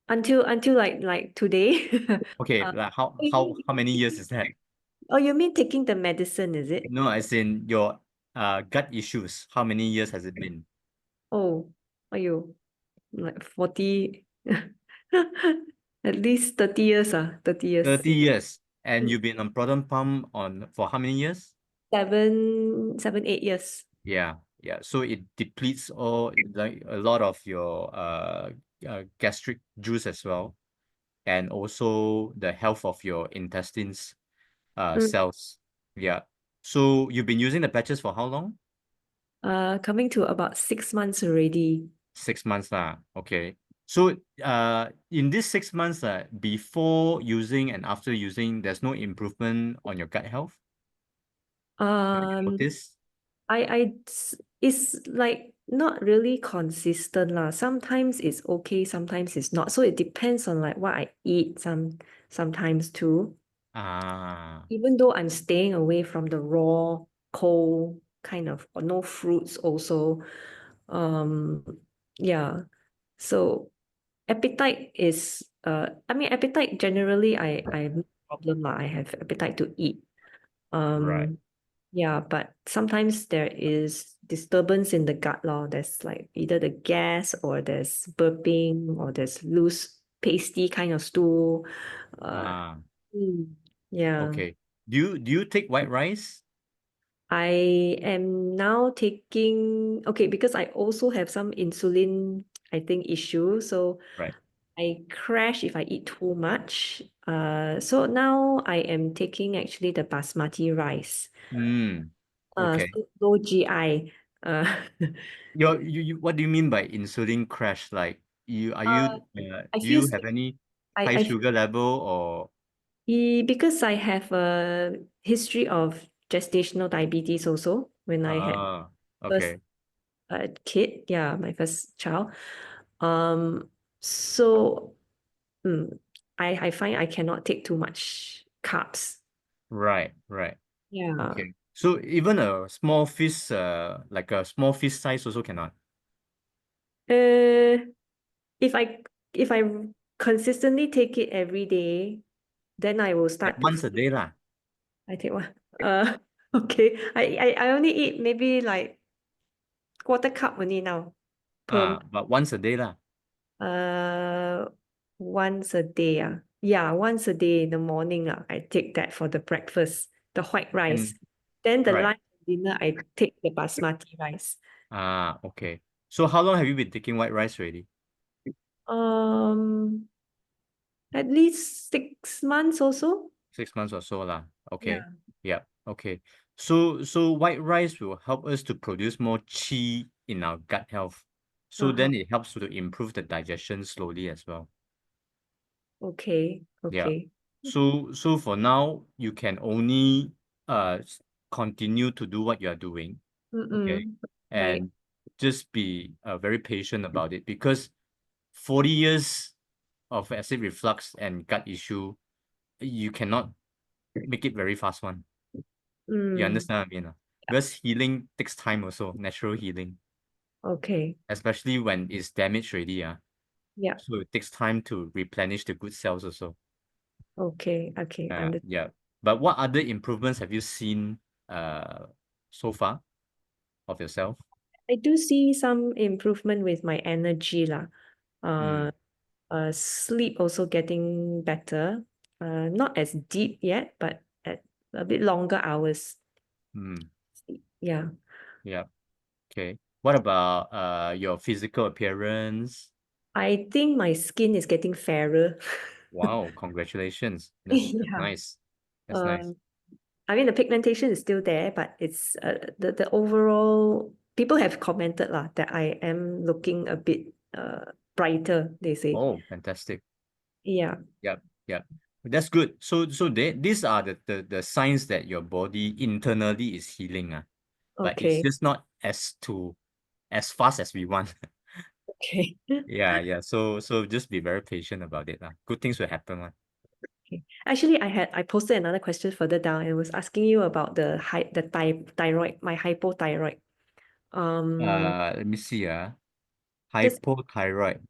until like today. Okay, Uh, like how many years is that? oh, you mean taking the medicine, is it? No, as in your gut issues. How many years has it been? Oh, are you like 40? At least 30 years, 30 years. 30 years. And Mm. you've been on proton pump on for how many years? 8 years. Yeah, yeah. So it depletes all like a lot of your gastric juice as well, and also the health of your intestines Mm. cells. Yeah. So you've been using the patches for how long? Coming to about 6 months already. 6 months lah. Okay. So in these 6 months before using and after using, there's no improvement on your gut health? Notice? It's like not really consistent lah. Sometimes it's okay, sometimes it's not. So it depends on like what I eat sometimes too. Ah, Even though I'm staying away from the raw, cold kind of, or no fruits also. Um, yeah. So appetite is I mean, appetite generally I have no problem lah. I have appetite to eat. right. Yeah, but sometimes there is disturbance in the gut law. There's like either the gas, or there's burping, or there's loose, pasty kind of stool. Uh, Ah, yeah. okay. Do you take white rice? I am now taking, okay, because I also have some insulin, I think, issue. So Right. I crash if I eat too much. So now I am taking actually the basmati rice. Okay. So low GI. You what do you mean by insulin crash? Like I do feel you have sick. any high I sugar level or because I have a history of gestational diabetes also when I had first okay. kid, yeah, my first child. So I find I cannot take too much carbs. Right, right. Yeah. Okay. So even a small fish, like a small fish size also cannot. Uh, if I consistently take it every day, then I will Like start to once a feel day lah. I take one. Okay. I only eat maybe like quarter cup only now per But once a day lah. uh once a day. Yeah, once a day in the morning. I take that for the breakfast, the white rice. And Then the right. lunch and dinner I take the basmati rice. Okay. So how long have you been taking white rice already? Um at least 6 months or so. 6 months or so lah. Okay. Yeah. Yeah. Okay. So white rice will help us to produce more qi in our gut health. So Uh-huh. then it helps to improve the digestion slowly as well. Okay. Yeah. Okay. So for now, you can only continue to do what you are doing. Okay. Right. And just be very patient about it, because 40 years of acid reflux and gut issue, you cannot make it very fast one. You understand what I mean? Because healing takes time also, natural healing, Okay. especially when it's damaged already. Yeah. So it takes time to replenish the good cells also. Okay. Okay. Yeah. But what other improvements have you seen so far of yourself? I do see some improvement with my energy lah. Mm. Sleep also getting better. Not as deep yet, but at a bit longer hours. Mm. Yeah. Yeah. Okay. What about your physical appearance? I think my skin is getting fairer. Wow, congratulations. That's Yeah. nice. That's nice. I mean, the pigmentation is still there, but it's the overall people have commented lah that I am looking a bit brighter, they say. Oh, fantastic. Yeah. Yep, yep. That's good. So these are the signs that your body internally is healing. But it's Okay. just not as fast as we want. Okay. Yeah. So just be very patient about it. Good things will happen. Okay. Actually, I posted another question further down and was asking you about thyroid, my hypothyroid. Let me see. Just Hypothyroid.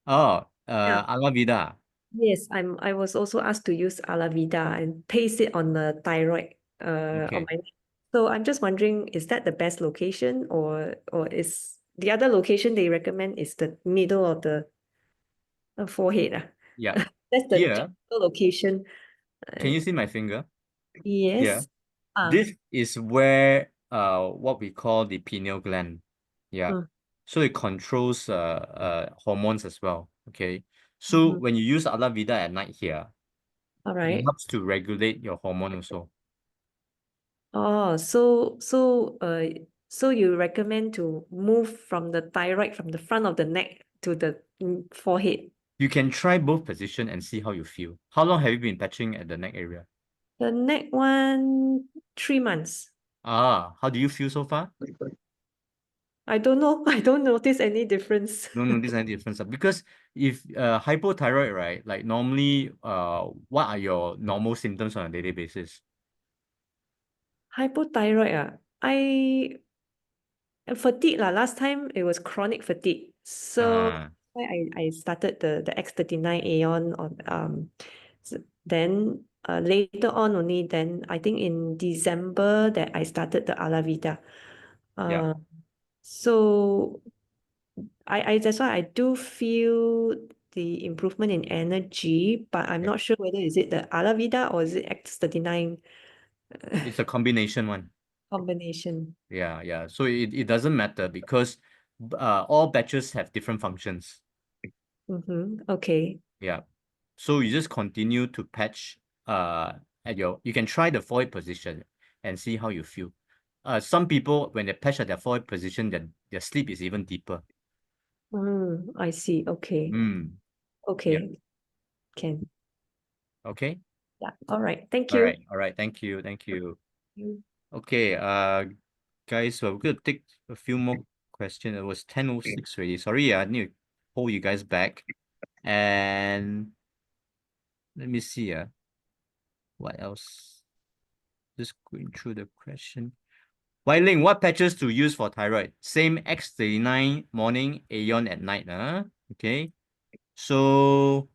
Oh, yeah. Alavida. Yes, I was also asked to use Alavida and paste it on the thyroid on Okay. my neck. So I'm just wondering, is that the best location, or is the other location they recommend is the middle of the forehead? Yeah. That's the Here, typical location. can you see my finger? Here. Yes. This is where what we call the pineal gland. Yeah. Mm, So it controls hormones as well. Okay. So mhm. when you use Aloe Vera at night here, All it right. helps to regulate your hormone also. Oh, so you recommend to move from the thyroid from the front of the neck to the forehead. You can try both position and see how you feel. How long have you been patching at the neck area? The neck one, 3 months. How do you feel so far? I don't know. I don't notice any difference. No, this is any difference. Because if hypothyroid, right, like normally, what are your normal symptoms on a daily basis? Hypothyroid, fatigue lah. Last time it was chronic fatigue. So Ah, why I started the X39 Aeon on then later on only then I think in December that I started the Alavida. yeah. So I that's why I do feel the improvement in energy, but I'm Okay. not sure whether is it the Alavida or is it X39 It's a combination one. combination. Yeah. So it doesn't matter, because all batches have different functions. Okay. Yeah. So you just continue to patch you can try the forehead position and see how you feel. Some people, when they patch at their forehead position, then their sleep is even deeper. I see. Okay. Yeah. Okay. Can. Okay. Yeah. All right. Thank All you. right. Thank you. You- Okay. Guys, so we're gonna take a few more questions. It was 10:06 already. Sorry, I need to hold you guys back. And let me see. What else? Just going through the question. Wai Ling, what patches to use for thyroid? Same X39 morning, Aeon at night. Okay. So,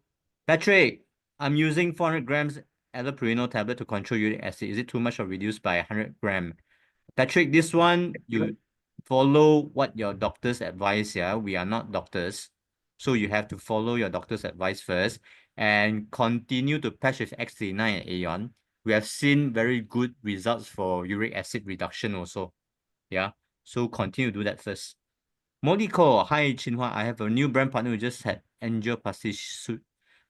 Patrick, I'm using 400 grams allopurinol tablet to control uric acid. Is it too much or reduced by 100 gram? Patrick, this one, you follow what your doctors advise. Yeah, we are not doctors. So you have to follow your doctor's advice first and continue to patch with X39 and Aeon. We have seen very good results for uric acid reduction also. Yeah, so continue to do that first. Moliko, hi Chin Hua. I have a new brand partner who just had angioplasty.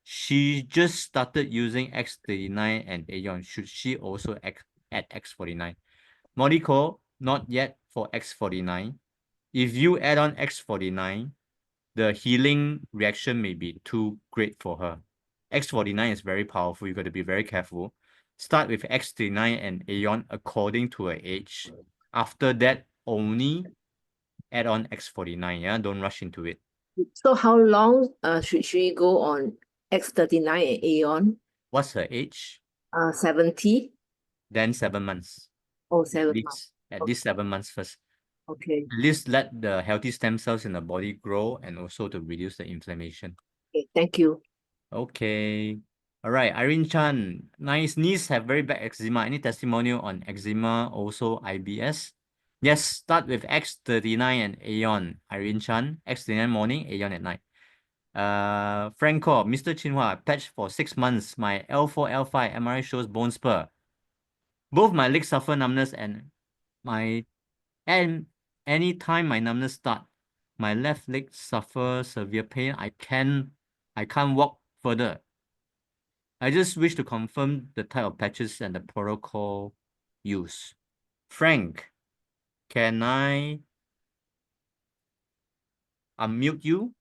She just started using X39 and Aeon. Should she also add X49? Moliko, not yet for X49. If you add on X49, the healing reaction may be too great for her. X49 is very powerful. You got to be very careful. Start with X39 and Aeon according to her age. After that, only add on X49. Yeah, don't rush into it. So how long should she go on X39 and Aeon? What's her age? 70. Then 7 months. Oh, 7 months. At least 7 months first. Okay. At least let the healthy stem cells in the body grow and also to reduce the inflammation. Okay, thank you. Okay. All right, Irene Chan. Nice knees have very bad eczema. Any testimonial on eczema, also IBS? Yes, start with X39 and Aeon. Irene Chan, X39 morning, Aeon at night. Franco, Mr. Chin Hua, patch for 6 months. My L4, L5 MRI shows bone spur. Both my legs suffer numbness and anytime my numbness start, my left leg suffer severe pain. I can't walk further. I just wish to confirm the type of patches and the protocol used. Frank, can I unmute you?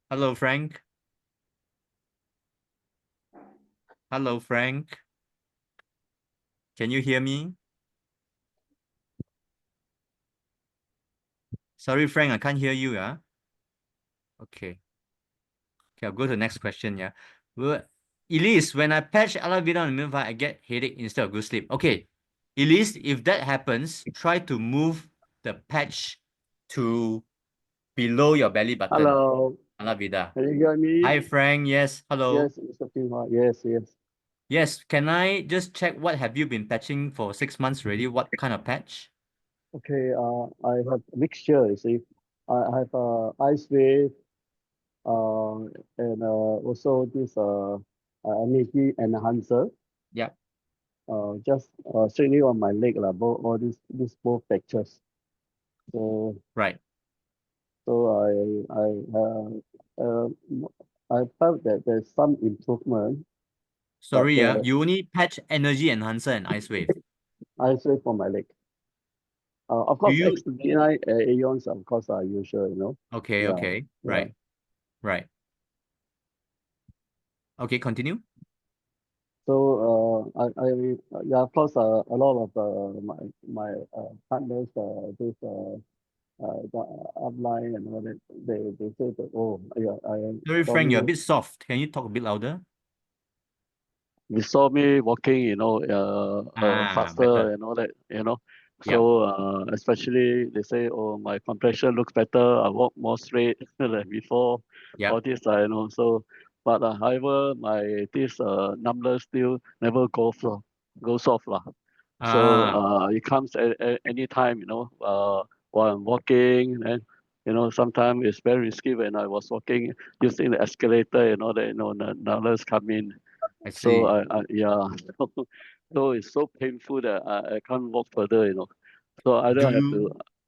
Hello, Frank. Hello, Frank. Can you hear me? Sorry, Frank, I can't hear you. Yeah. Okay. Okay, I'll go to the next question. Yeah. Well, Elise, when I patch aloe vera on the milk, I get headache instead of good sleep. Okay. Elise, if that happens, try to move the patch to below your belly button. Hello. Aloe vera. Can you hear me? Hi, Frank. Yes. Hello. Yes, Mr. Chin Hua. Yes, yes. Yes. Can I just check what have you been patching for 6 months already? What kind of patch? Okay, I have mixture, you see. I have ice wave, and also this energy enhancer. Yeah. Just strictly on my leg, both all these both pictures. So right. So I felt that there's some improvement. Sorry, but, you only patch energy enhancer and ice wave. Ice wave for my leg. Of course, X39 Aeons, of course, are usual, you know. Okay, Yeah, okay, yeah. right. Okay, continue. So yeah, of course, a lot of my partners, this the upline and all that, they say that, oh yeah, Sorry, saw Frank, you're a me- bit soft. Can you talk a bit louder? you saw me walking, you know, faster better. and all that, you know. Yep. So especially they say, oh, my complexion looks better. I walk more straight than before. Yep. All this, you know. So, but however, this numbness still never goes off lah. So it comes at any time, you know. While I'm walking, and you know, sometimes it's very risky when I was walking using the escalator and all that. You know, the numbness come in. I see. So yeah, so it's so painful that I can't walk further, you know. So either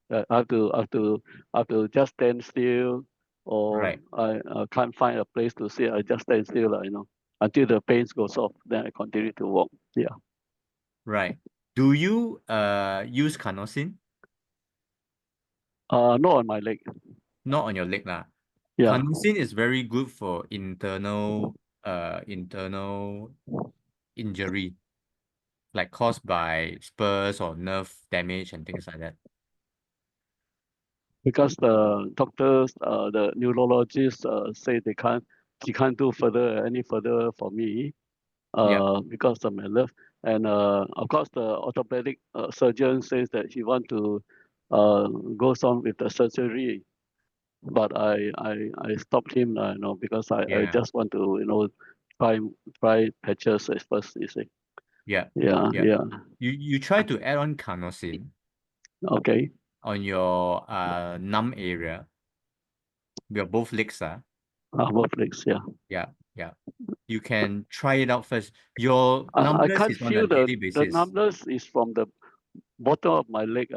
I have to just stand still, or Right. I can't find a place to sit. I just stand still, you know, until the pain goes off. Then I continue to walk. Yeah. Right. Do you use carnosine? Not on my leg. Not on your leg lah. Yeah. Carnosine is very good for internal injury, like caused by spurs or nerve damage and things like that. Because the doctors, the neurologists say they can't she can't do any further for me Yeah. because of my love. And of course, the orthopedic surgeon says that he want to go on with the surgery, but I stopped him, because I Yeah. just want to, try patches at first. You see. Yeah. Yeah. Yeah. Yeah. You try to add on carnosine Okay. on your numb area. Your both legs, Both legs. Yeah. yeah, yeah. You can try it out first. Your I numbness can't is on a feel daily the basis. numbness is from the bottom of my leg,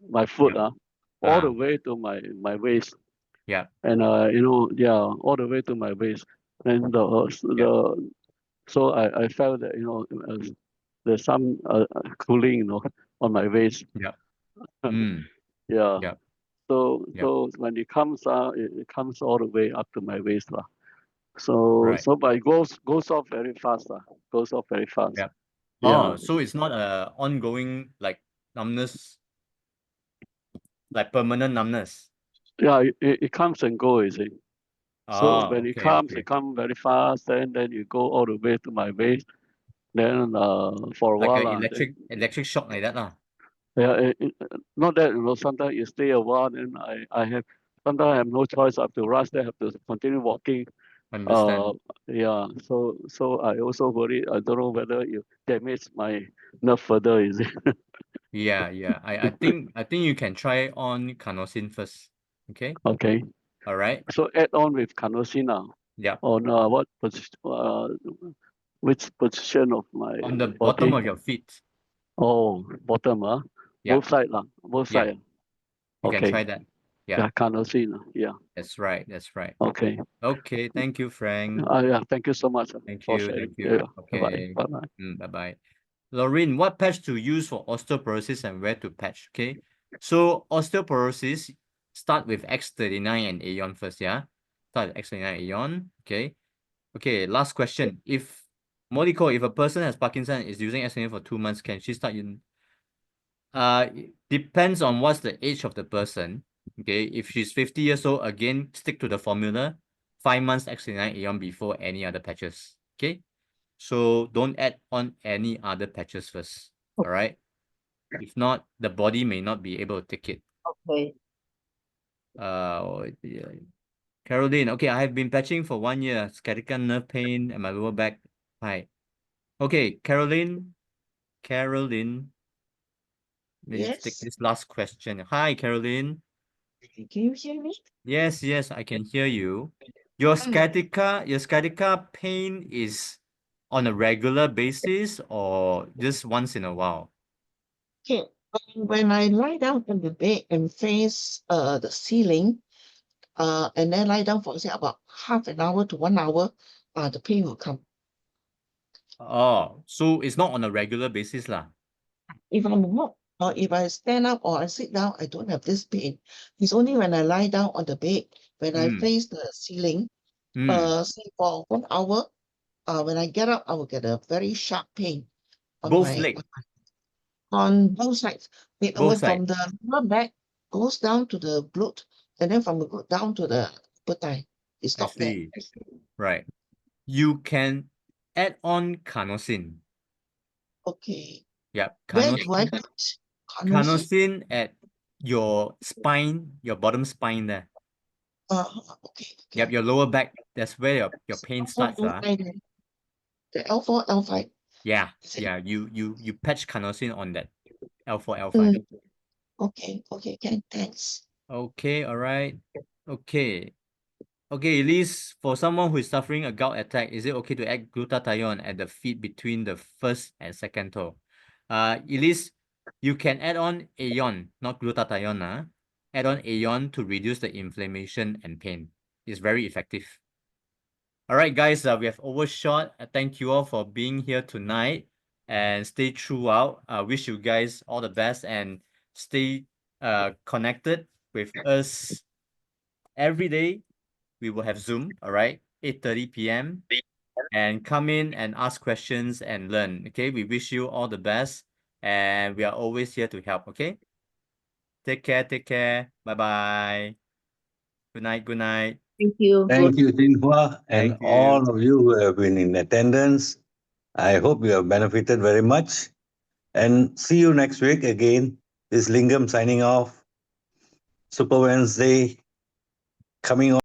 my foot, Yeah. all the way to my waist. Yeah. And all the way to my waist. And so I felt that there's some cooling, on my waist. Yeah. Mm. Yeah. Yeah. So Yeah. so when it comes out, it comes all the way up to my waist, lah. So Right. but it goes off very fast, goes off very fast. Yeah. Yeah. Oh, so it's not a ongoing like numbness, like permanent numbness. Yeah, it comes and goes, you see. So Oh, when it okay, comes, okay. it comes very fast, and then you go all the way to my waist. Then for a Like while, a electric shock like that, yeah, not that, sometimes you stay a while, and I have sometimes I have no choice. I have to rush. Then I have to continue walking. Understand. Yeah. So I also worry. I don't know whether you damage my nerve further. Is it? Yeah, yeah. I think you can try on carnosine first. Okay. Okay. All right. So add on with carnosine now. Yeah. On what position? Which position of my On the body? bottom of your feet. Oh, bottom, Yeah. both side, both Yeah. side. You can Okay. try that. Yeah. Yeah, carnosine. Yeah. That's right. That's right. Okay. Okay. Thank you, Frank. Yeah. Thank you so much Thank for you. sharing. Thank you. Yeah. Okay. Bye bye. Bye-bye. Lorraine, what patch to use for osteoporosis and where to patch? Okay. So osteoporosis, start with X39 and Aeon first, yeah? Start with X39 Aeon. Okay. Okay, last question. If Moliko, if a person has Parkinson and is using X39 for 2 months, can she start in? It depends on what's the age of the person. Okay, if she's 50 years old, again, stick to the formula. 5 months X39 Aeon before any other patches. Okay. So don't add on any other patches first. All right. If not, the body may not be able to take it. Okay. Yeah. Caroline, okay, I have been patching for 1 year. Sciatica nerve pain and my lower back. Hi. Okay, Caroline. Let's take Yes. this last question. Hi, Caroline. Can you hear me? Yes, I can hear you. Your sciatica pain is on a regular basis or just once in a while? Okay. When I lie down on the bed and face the ceiling, and then lie down for say about half an hour to 1 hour, the pain will come. Oh, so it's not on a regular basis lah. If I walk or if I stand up or I sit down, I don't have this pain. It's only when I lie down on the bed, when I face the ceiling, say for 1 hour, when I get up, I will get a very sharp pain on Both legs. on both sides. Both From the lower back goes down to the glute, and then from the glute down to the upper thigh. It stops there. Right. You can add on carnosine. Okay. Yeah, Where do I put carnosine? Carnosine at your spine, your bottom spine there. Okay. Yep, your lower back. That's where your pain starts. The L4, L5. Yeah. You patch carnosine on that L4, L5. Okay, thanks. Okay, all right. Okay, Elise, for someone who is suffering a gout attack, is it okay to add glutathione at the feet between the first and second toe? Elise, you can add on Aeon, not glutathione. Add on Aeon to reduce the inflammation and pain. It's very effective. All right, guys, we have overshot. Thank you all for being here tonight and stay throughout. Wish you guys all the best and stay connected with us every day. We will have Zoom, all right, 8:30 p.m. and come in and ask questions and learn. Okay, we wish you all the best and we are always here to help. Okay, take care. Bye-bye. Good night. Thank you. Thank you, Chin Hua, and Thank you. all of you who have been in attendance. I hope you have benefited very much. And see you next week again. This is Lingam signing off. Super Wednesday coming on.